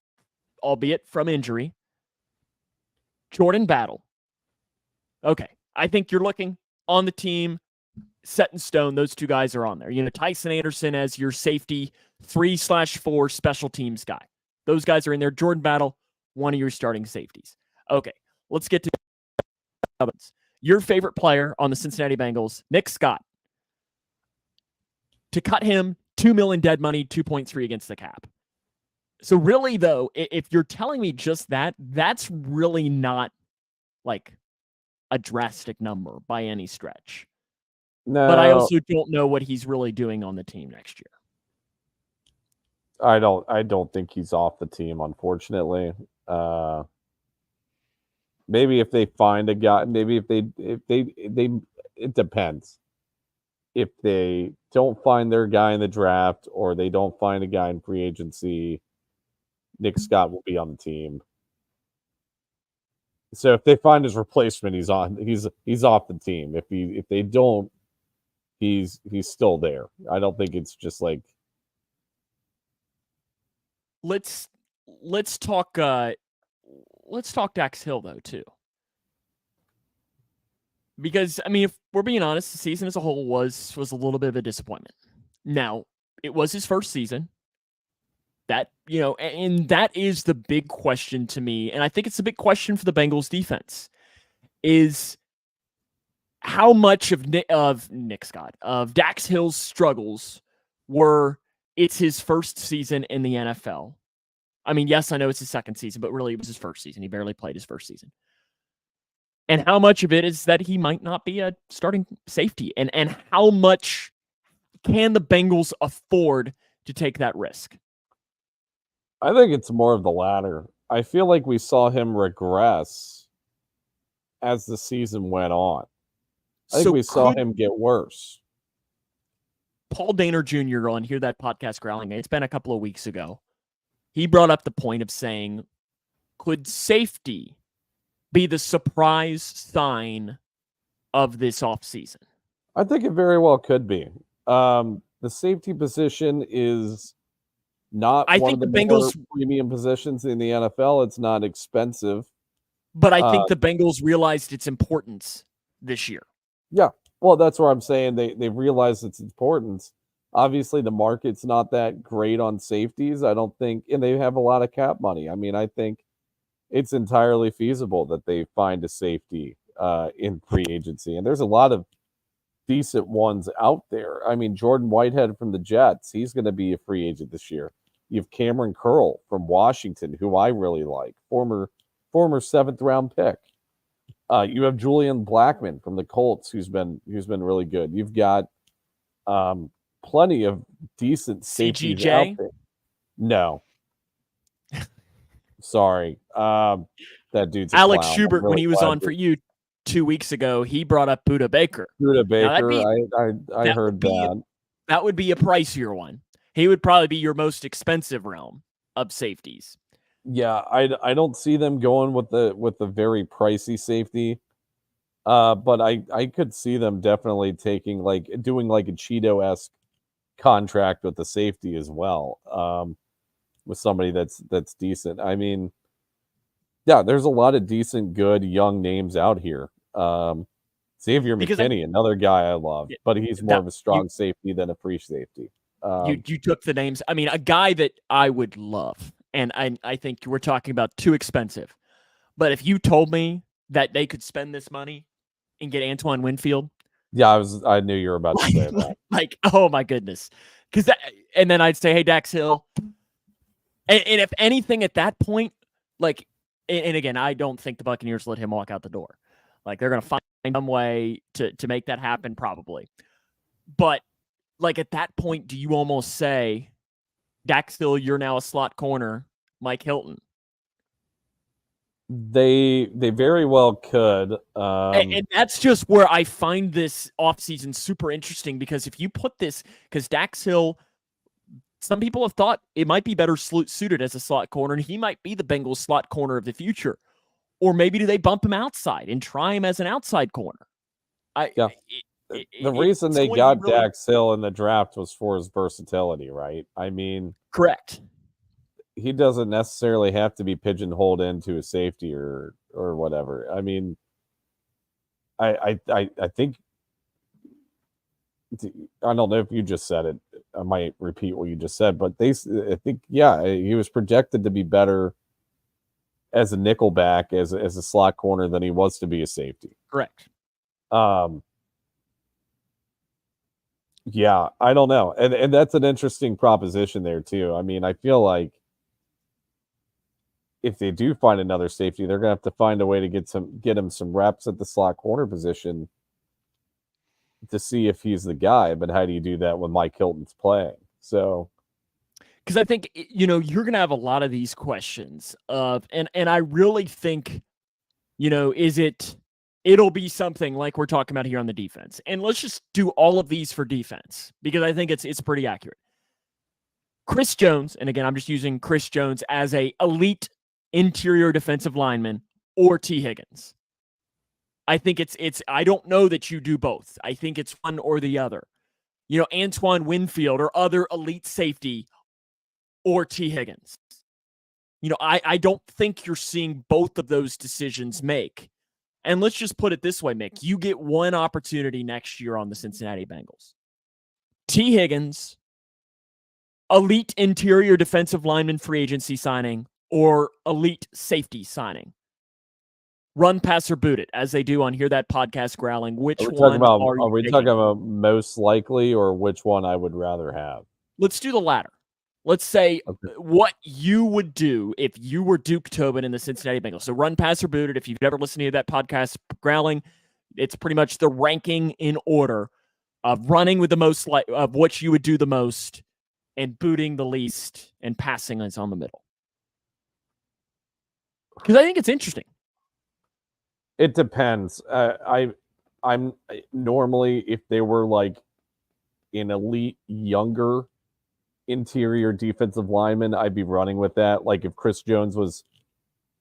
albeit from injury. Jordan Battle. Okay. I think you're looking on the team, set in stone. Those two guys are on there. Tyson Anderson as your safety 3/4 special teams guy. Those guys are in there. Jordan Battle, one of your starting safeties. Okay. Let's get to your favorite player on the Cincinnati Bengals, Nick Scott. To cut him, $2 million dead money, 2.3 against the cap. So really, though, if you're telling me just that, that's really not like a drastic number by any stretch. No, But I also don't know what he's really doing on the team next year. I don't think he's off the team, unfortunately. Maybe if they find a guy, maybe if they it depends. If they don't find their guy in the draft or they don't find a guy in free agency, Nick Scott will be on the team. So if they find his replacement, he's off the team. If they don't, he's still there. I don't think it's just like let's talk Dax Hill though too. Because I mean, if we're being honest, the season as a whole was a little bit of a disappointment. Now, it was his first season. That, and that is the big question to me, and I think it's a big question for the Bengals defense, is how much of Dax Hill's struggles were it's his first season in the NFL. I mean, yes, I know it's his second season, but really it was his first season. He barely played his first season. And how much of it is that he might not be a starting safety? And how much can the Bengals afford to take that risk? I think it's more of the latter. I feel like we saw him regress as the season went on. I think we saw him get worse. Paul Dehner Jr. on Hear That Podcast Growling, it's been a couple of weeks ago. He brought up the point of saying, could safety be the surprise sign of this offseason? I think it very well could be. The safety position is not one of the Bengals premium positions in the NFL. It's not expensive. But I think the Bengals realized its importance this year. Yeah. Well, that's what I'm saying. They realized its importance. Obviously, the market's not that great on safeties, I don't think, and they have a lot of cap money. I mean, I think it's entirely feasible that they find a safety in free agency. And there's a lot of decent ones out there. I mean, Jordan Whitehead from the Jets, he's going to be a free agent this year. You have Cameron Curl from Washington, who I really like, former 7th round pick. You have Julian Blackmon from the Colts, who's been really good. You've got plenty of decent safeties out there. No. Sorry. That dude's a Alex clown. Schubert, really when he was on for you 2 weeks ago, he brought up Budda Baker. I heard that. That would be a pricier one. He would probably be your most expensive realm of safeties. Yeah, I don't see them going with the very pricey safety. But I could see them definitely doing like a Chido-esque contract with the safety as well. With somebody that's decent. I mean, yeah, there's a lot of decent, good young names out here. Xavier McKinney, another guy I love, but he's more of a strong safety than a free safety. You took the names. I mean, a guy that I would love, and I think we're talking about too expensive. But if you told me that they could spend this money and get Antoine Winfield, yeah, I knew you were about to say that. Like, oh my goodness, and then I'd say, hey, Dax Hill. And if anything at that point, like, and again, I don't think the Buccaneers let him walk out the door. Like, they're going to find some way to make that happen, probably. But, like, at that point, do you almost say, Dax Hill, you're now a slot corner, Mike Hilton? They very well could. And that's just where I find this offseason super interesting, because if you put this, because Dax Hill, some people have thought it might be better suited as a slot corner, and he might be the Bengals slot corner of the future. Or maybe do they bump him outside and try him as an outside corner? The reason they got Dax Hill in the draft was for his versatility, right? I mean, correct. He doesn't necessarily have to be pigeonholed into a safety or whatever. I mean, I think I don't know if you just said it. I might repeat what you just said, but I think he was projected to be better as a nickelback, as a slot corner than he was to be a safety. Correct. Yeah, I don't know, and that's an interesting proposition there too. I mean, I feel like if they do find another safety, they're gonna have to find a way to get him some reps at the slot corner position to see if he's the guy. But how do you do that when Mike Hilton's playing? So, because I think you're going to have a lot of these questions of, and I really think, it'll be something like we're talking about here on the defense. And let's just do all of these for defense because I think it's pretty accurate. Chris Jones, and again, I'm just using Chris Jones as a elite interior defensive lineman, or T. Higgins. I think I don't know that you do both. I think it's one or the other. Antoine Winfield or other elite safety, or T. Higgins. I don't think you're seeing both of those decisions make. And let's just put it this way, Mick. You get one opportunity next year on the Cincinnati Bengals. T. Higgins, elite interior defensive lineman free agency signing, or elite safety signing. Run, pass, or boot it, as they do on Hear That Podcast Growling. Which one are we talking about most likely, or which one I would rather have? Let's do the latter. Let's say what you would do if you were Duke Tobin in the Cincinnati Bengals. So run, pass, or boot it. If you've never listened to that podcast, Growling, it's pretty much the ranking in order of running with the most, of what you would do the most, and booting the least, and passing is on the middle. Because I think it's interesting. It depends. I'm normally, if they were like an elite younger interior defensive lineman, I'd be running with that. Like if Chris Jones was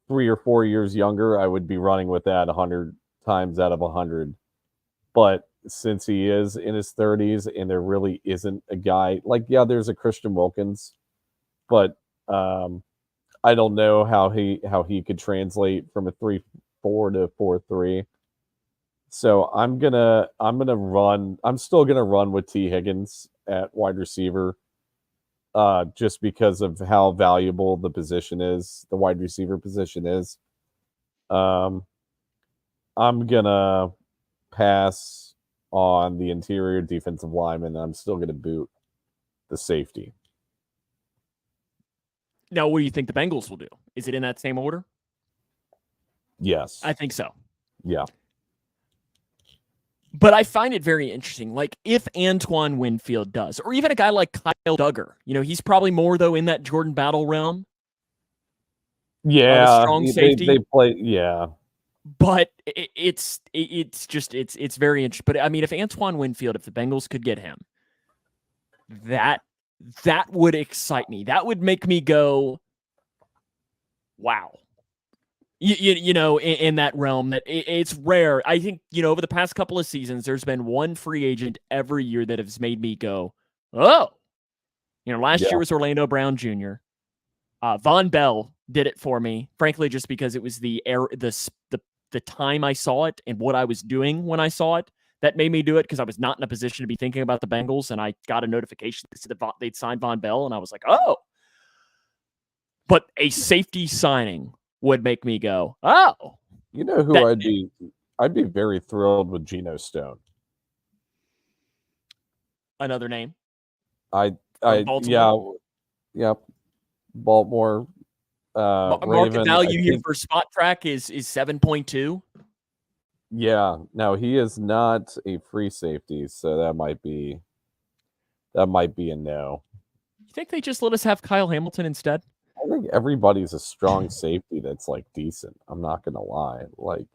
3 or 4 years younger, I would be running with that 100 times out of 100. But since he is in his 30s and there really isn't a guy like, there's a Christian Wilkins, but I don't know how he could translate from a 3-4 to 4-3. So I'm still gonna run with T. Higgins at wide receiver, just because of how valuable the wide receiver position is. I'm gonna pass on the interior defensive lineman, and I'm still gonna boot the safety. Now, what do you think the Bengals will do? Is it in that same order? Yes. I think so. Yeah. But I find it very interesting. Like, if Antoine Winfield does, or even a guy like Kyle Duggar, he's probably more, though, in that Jordan Battle realm. Yeah. Strong safety. They play, yeah. But it's very interesting. But, I mean, if Antoine Winfield, if the Bengals could get him, that would excite me. That would make me go, wow. In that realm, that it's rare. I think, over the past couple of seasons, there's been one free agent every year that has made me go, oh. Last year was Orlando Brown Jr. Von Bell did it for me, frankly, just because it was the time I saw it and what I was doing when I saw it that made me do it, because I was not in a position to be thinking about the Bengals, and I got a notification that said they'd signed Von Bell, and I was like, oh. But a safety signing would make me go, oh. You know who I'd be very thrilled with? Geno Stone. Another name. Baltimore. Yep. Baltimore. Market value here for Spot Track is 7.2. Yeah. No, he is not a free safety, so that might be a no. You think they just let us have Kyle Hamilton instead? I think everybody's a strong safety that's like decent. I'm not gonna lie. Like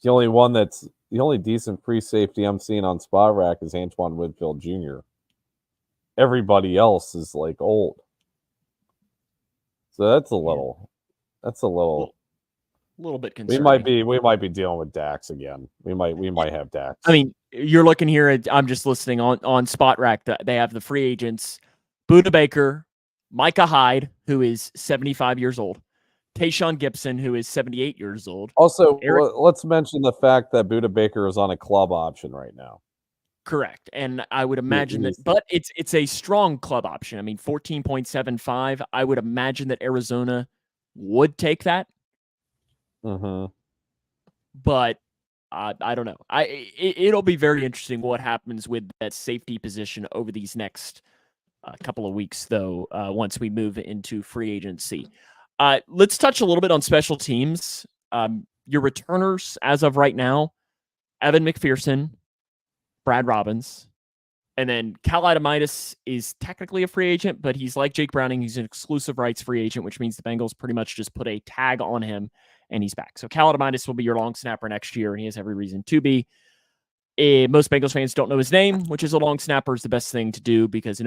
the only decent free safety I'm seeing on Spot Rack is Antoine Winfield Jr. Everybody else is like old. So that's a little bit concerning. We might be dealing with Dax again. We might have Dax. I mean, you're looking here at, I'm just listening on Spot Rack, that they have the free agents: Buda Baker, Micah Hyde, who is 75 years old, Tayshaun Gibson, who is 78 years old. Also, Eric, let's mention the fact that Buda Baker is on a club option right now. correct. And I would imagine He's- that, but it's a strong club option. I mean, 14.75. I would imagine that Arizona would take that. Mhm. But I don't know. It'll be very interesting what happens with that safety position over these next couple of weeks, though. Once we move into free agency, let's touch a little bit on special teams. Your returners as of right now: Evan McPherson, Brad Robbins, and then Cal Adamitis is technically a free agent, but he's like Jake Browning. He's an exclusive rights free agent, which means the Bengals pretty much just put a tag on him and he's back. So Cal Adamitis will be your long snapper next year, and he has every reason to be. Most Bengals fans don't know his name, which is a long snapper is the best thing to do because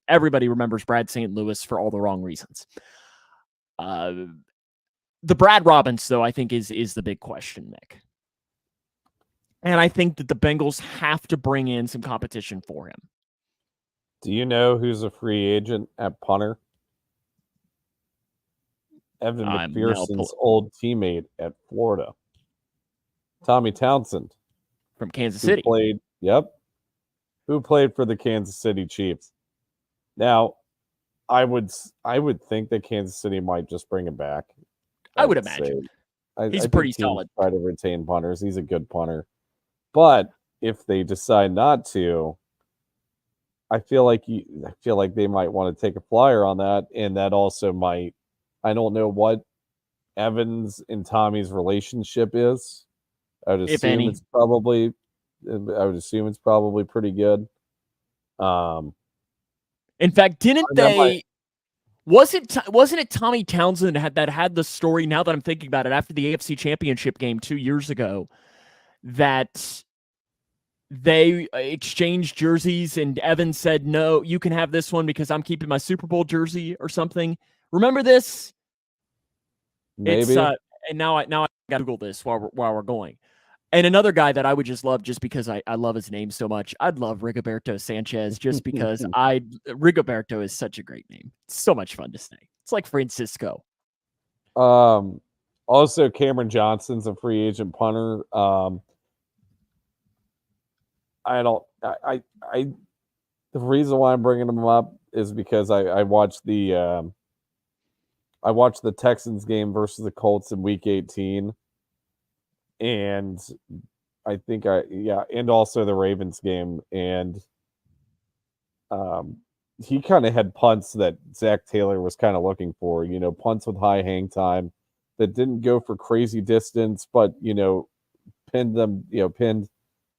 everybody remembers Brad St. Louis for all the wrong reasons. The Brad Robbins, though, I think is the big question, Mick. And I think that the Bengals have to bring in some competition for him. Do you know who's a free agent at punter? Evan McPherson's old teammate at Florida, Tommy Townsend from Kansas City. Who played for the Kansas City Chiefs. Now, I would think that Kansas City might just bring him back. I would imagine. He's pretty solid. Try to retain punters. He's a good punter. But if they decide not to, I feel like they might want to take a flyer on that, and that also might. I don't know what Evans and Tommy's relationship is. I would assume it's probably pretty good. In fact, wasn't it Tommy Townsend that had the story, now that I'm thinking about it, after the AFC Championship game 2 years ago, that they exchanged jerseys and Evans said, "No, you can have this one because I'm keeping my Super Bowl jersey," or something. Remember this? Maybe. And now I got to Google this while we're going. And another guy that I would just love, just because I love his name so much, I'd love Rigoberto Sanchez, just because Rigoberto is such a great name. It's so much fun to say. It's like Francisco. Also, Cameron Johnson's a free agent punter. The reason why I'm bringing him up is because I watched the Texans game versus the Colts in Week 18, and I think and also the Ravens game, and he kind of had punts that Zach Taylor was kind of looking for, punts with high hang time that didn't go for crazy distance, but pinned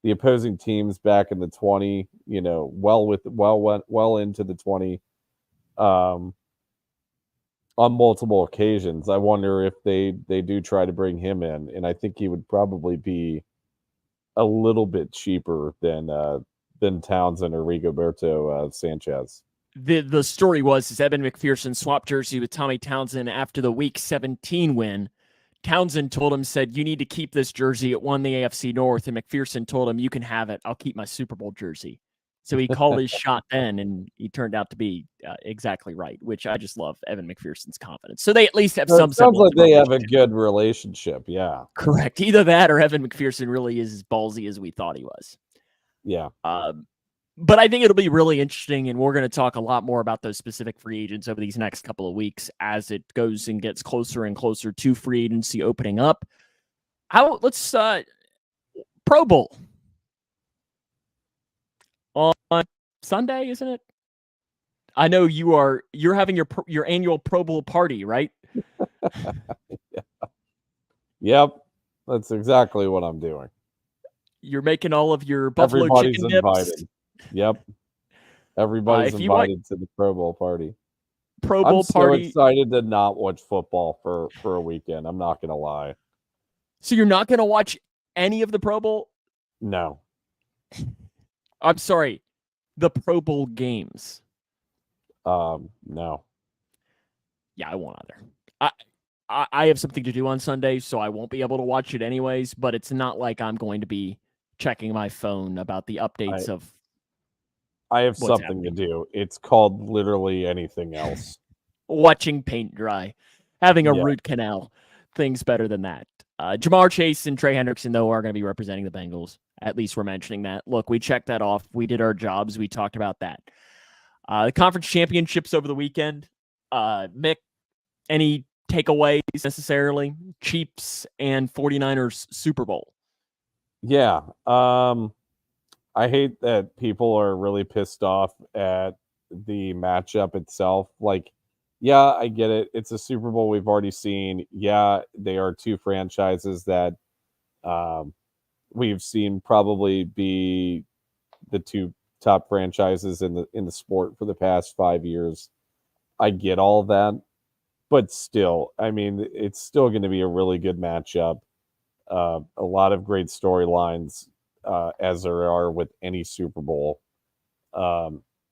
the opposing teams back in the 20, well into the 20 on multiple occasions. I wonder if they do try to bring him in, and I think he would probably be a little bit cheaper than Townsend or Rigoberto Sanchez. The story was Evan McPherson swapped jersey with Tommy Townsend after the Week 17 win. Townsend told him, said, "You need to keep this jersey. It won the AFC North." And McPherson told him, "You can have it. I'll keep my Super Bowl jersey." So he called his shot then, and he turned out to be exactly right, which I just love Evan McPherson's confidence. So they at least have some. Sounds like they have a good relationship. Yeah. Correct. Either that or Evan McPherson really is as ballsy as we thought he was. Yeah. But I think it'll be really interesting, and we're going to talk a lot more about those specific free agents over these next couple of weeks as it goes and gets closer and closer to free agency opening up. Let's Pro Bowl on Sunday, isn't it? I know you're having your annual Pro Bowl party, right? Yeah. Yep, that's exactly what I'm doing. You're making all of your buffalo chicken dips. Invited. Yep. Everybody's invited to the Pro Bowl party. I'm so excited to not watch football for a weekend. I'm not going to lie. So you're not going to watch any of the Pro Bowl? No. I'm sorry. The Pro Bowl games. No. Yeah, I won't either. I have something to do on Sunday, so I won't be able to watch it anyways, but it's not like I'm going to be checking my phone about the updates of I have something to do. It's called literally anything else. Watching paint dry. having a Yeah. root canal thing's better than that. Jamar Chase and Trey Hendrickson, though, are going to be representing the Bengals. At least we're mentioning that. Look, we checked that off. We did our jobs. We talked about that. The conference championships over the weekend. Mick, any takeaways necessarily? Chiefs and 49ers Super Bowl. Yeah. I hate that people are really pissed off at the matchup itself. Like, yeah, I get it. It's a Super Bowl we've already seen. Yeah, they are two franchises that we've seen probably be the two top franchises in the sport for the past 5 years. I get all that, but still, I mean, it's still going to be a really good matchup. A lot of great storylines, as there are with any Super Bowl.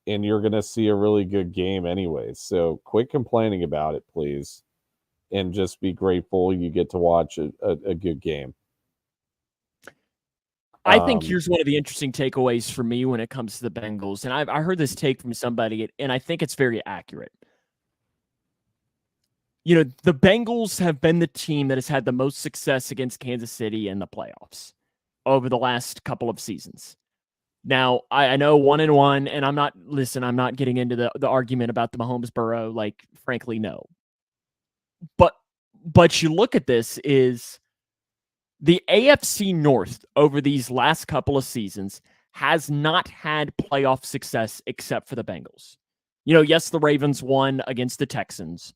And you're going to see a really good game anyways. So quit complaining about it, please. And just be grateful you get to watch a good game. I think here's one of the interesting takeaways for me when it comes to the Bengals. And I heard this take from somebody, and I think it's very accurate. The Bengals have been the team that has had the most success against Kansas City in the playoffs over the last couple of seasons. Now, I know 1-1, and I'm not getting into the argument about the Mahomes Burrow, like, frankly, no. But you look at this is the AFC North over these last couple of seasons has not had playoff success except for the Bengals. Yes, the Ravens won against the Texans,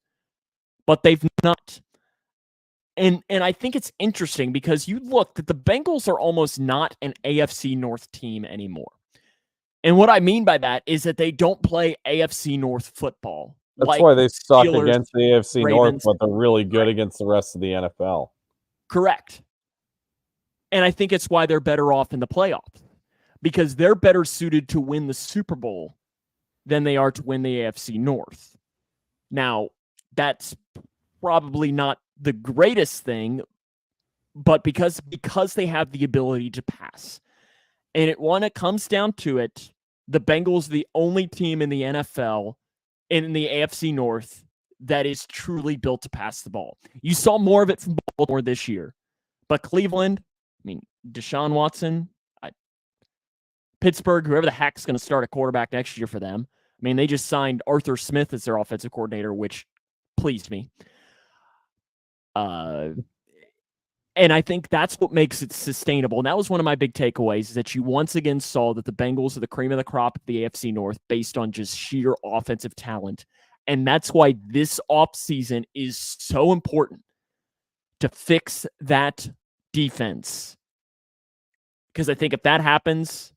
but they've not. And I think it's interesting because you look that the Bengals are almost not an AFC North team anymore. And what I mean by that is that they don't play AFC North football. That's why they suck Steelers, against the AFC Ravens. North, but they're really good against the rest of the NFL. Correct. And I think it's why they're better off in the playoffs, because they're better suited to win the Super Bowl than they are to win the AFC North. Now, that's probably not the greatest thing, but because they have the ability to pass. And when it comes down to it, the Bengals are the only team in the NFL in the AFC North that is truly built to pass the ball. You saw more of it from Baltimore this year. But Cleveland, Deshaun Watson, Pittsburgh, whoever the heck's going to start a quarterback next year for them. They just signed Arthur Smith as their offensive coordinator, which pleased me. And I think that's what makes it sustainable. And that was one of my big takeaways, is that you once again saw that the Bengals are the cream of the crop of the AFC North based on just sheer offensive talent. And that's why this offseason is so important to fix that defense. Because I think if that happens,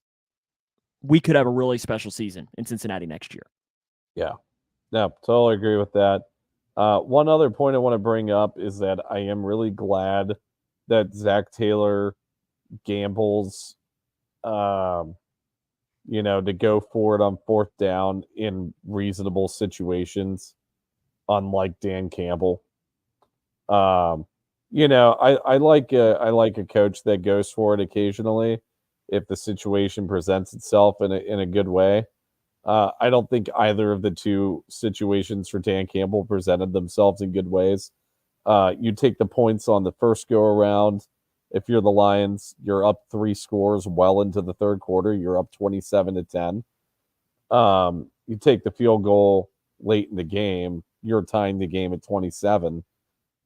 we could have a really special season in Cincinnati next year. Yeah. No, totally agree with that. One other point I want to bring up is that I am really glad that Zach Taylor gambles, to go for it on fourth down in reasonable situations, unlike Dan Campbell. I like a coach that goes for it occasionally if the situation presents itself in a good way. I don't think either of the two situations for Dan Campbell presented themselves in good ways. You take the points on the first go around. If you're the Lions, you're up 3 scores well into the third quarter. You're up 27-10. You take the field goal late in the game. You're tying the game at 27,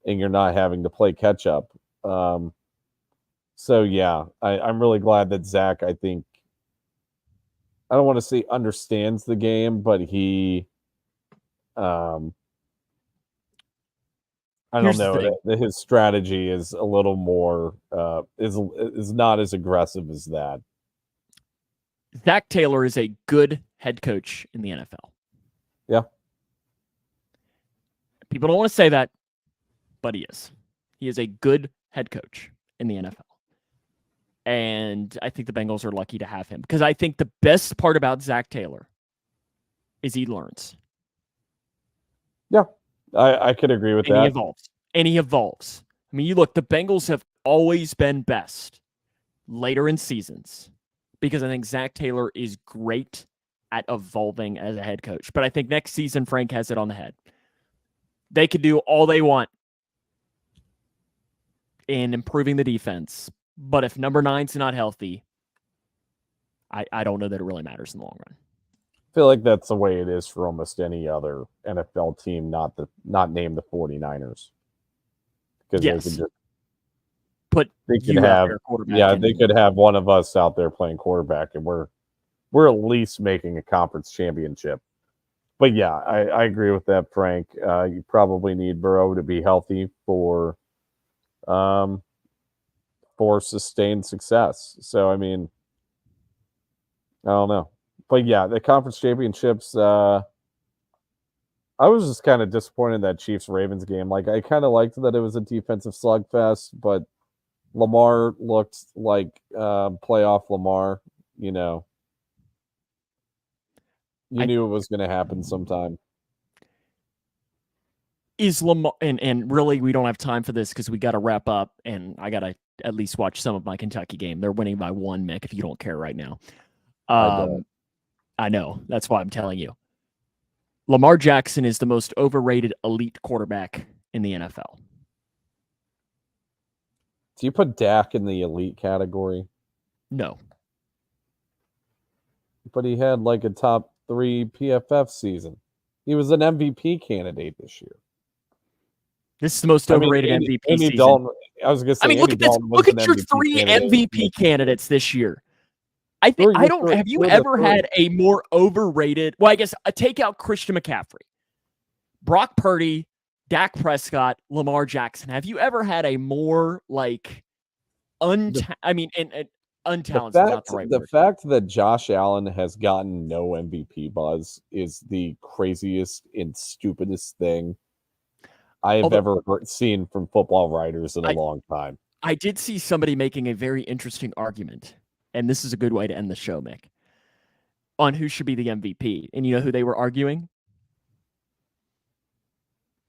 and you're not having to play catch up. So yeah, I'm really glad that Zach, I think, I don't want to say understands the game, but he, I don't know. His strategy is a little more is not as aggressive as that. Zach Taylor is a good head coach in the NFL. Yeah. People don't want to say that, but he is. He is a good head coach in the NFL. And I think the Bengals are lucky to have him, because I think the best part about Zach Taylor is he learns. Yeah. I could agree with that. And he evolves. You look, the Bengals have always been best later in seasons, because I think Zach Taylor is great at evolving as a head coach. But I think next season, Frank has it on the head. They could do all they want in improving the defense. But if number 9's not healthy, I don't know that it really matters in the long run. I feel like that's the way it is for almost any other NFL team, not named the 49ers. Because yes. they can just put they you could out have there quarterback. Yeah, they could have one of us out there playing quarterback, and we're at least making a conference championship. But yeah, I agree with that, Frank. You probably need Burrow to be healthy for sustained success. So I mean, I don't know. But yeah, the conference championships, I was just kind of disappointed in that Chiefs-Ravens game. Like, I kind of liked that it was a defensive slugfest, but Lamar looked like playoff Lamar. You know, you knew it was going to happen sometime. Is Lamar, and really we don't have time for this because we got to wrap up, and I got to at least watch some of my Kentucky game. They're winning by 1, Mick, if you don't care right now. I know. That's why I'm telling you. Lamar Jackson is the most overrated elite quarterback in the NFL. Do you put Dak in the elite category? No. But he had like a top 3 PFF season. He was an MVP candidate this year. This is the most overrated MVP season. Dalton, I was going to say, look at your 3 MVP candidates this year. Have you ever had a more overrated? Well, I guess take out Christian McCaffrey, Brock Purdy, Dak Prescott, Lamar Jackson. Have you ever had a more like untalented? The fact that Josh Allen has gotten no MVP buzz is the craziest and stupidest thing I have ever seen from football writers in a long time. I did see somebody making a very interesting argument. And this is a good way to end the show, Mick, on who should be the MVP. And you know who they were arguing?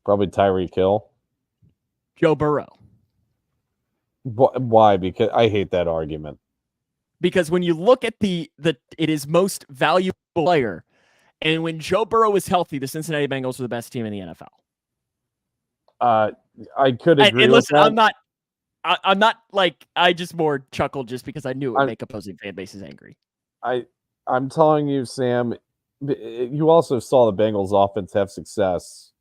Probably Tyreek Hill. Joe Burrow. Why? Because I hate that argument. Because when you look at it is most valuable player, and when Joe Burrow is healthy, the Cincinnati Bengals are the best team in the NFL. I could agree with that. I'm not like, I just more chuckled just because I knew it would make opposing fan bases angry. I'm telling you, Sam, you also saw the Bengals offense have success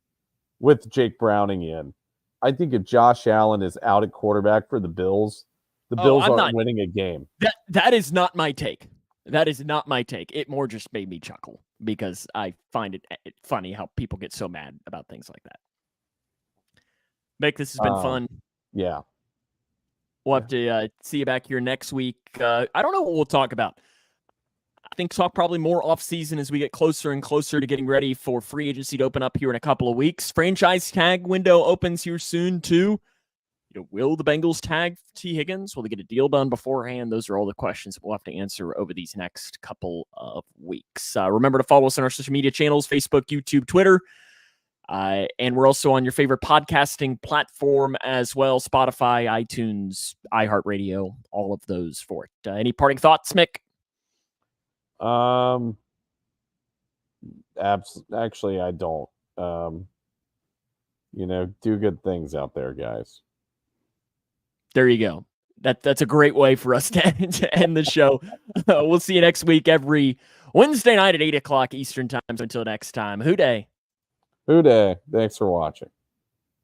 with Jake Browning in. I think if Josh Allen is out at quarterback for the Bills aren't winning a game. That is not my take. That is not my take. It more just made me chuckle because I find it funny how people get so mad about things like that. Mick, this has been fun. Yeah. We'll have to see you back here next week. I don't know what we'll talk about. I think talk probably more off-season as we get closer and closer to getting ready for free agency to open up here in a couple of weeks. Franchise tag window opens here soon, too. Will the Bengals tag T. Higgins? Will they get a deal done beforehand? Those are all the questions we'll have to answer over these next couple of weeks. Remember to follow us on our social media channels, Facebook, YouTube, Twitter. And we're also on your favorite podcasting platform as well, Spotify, iTunes, iHeartRadio, all of those for it. Any parting thoughts, Mick? Actually, I don't. Do good things out there, guys. There you go. That's a great way for us to end the show. We'll see you next week every Wednesday night at 8 o'clock Eastern time. So until next time, Hoo day. Hoo day. Thanks for watching.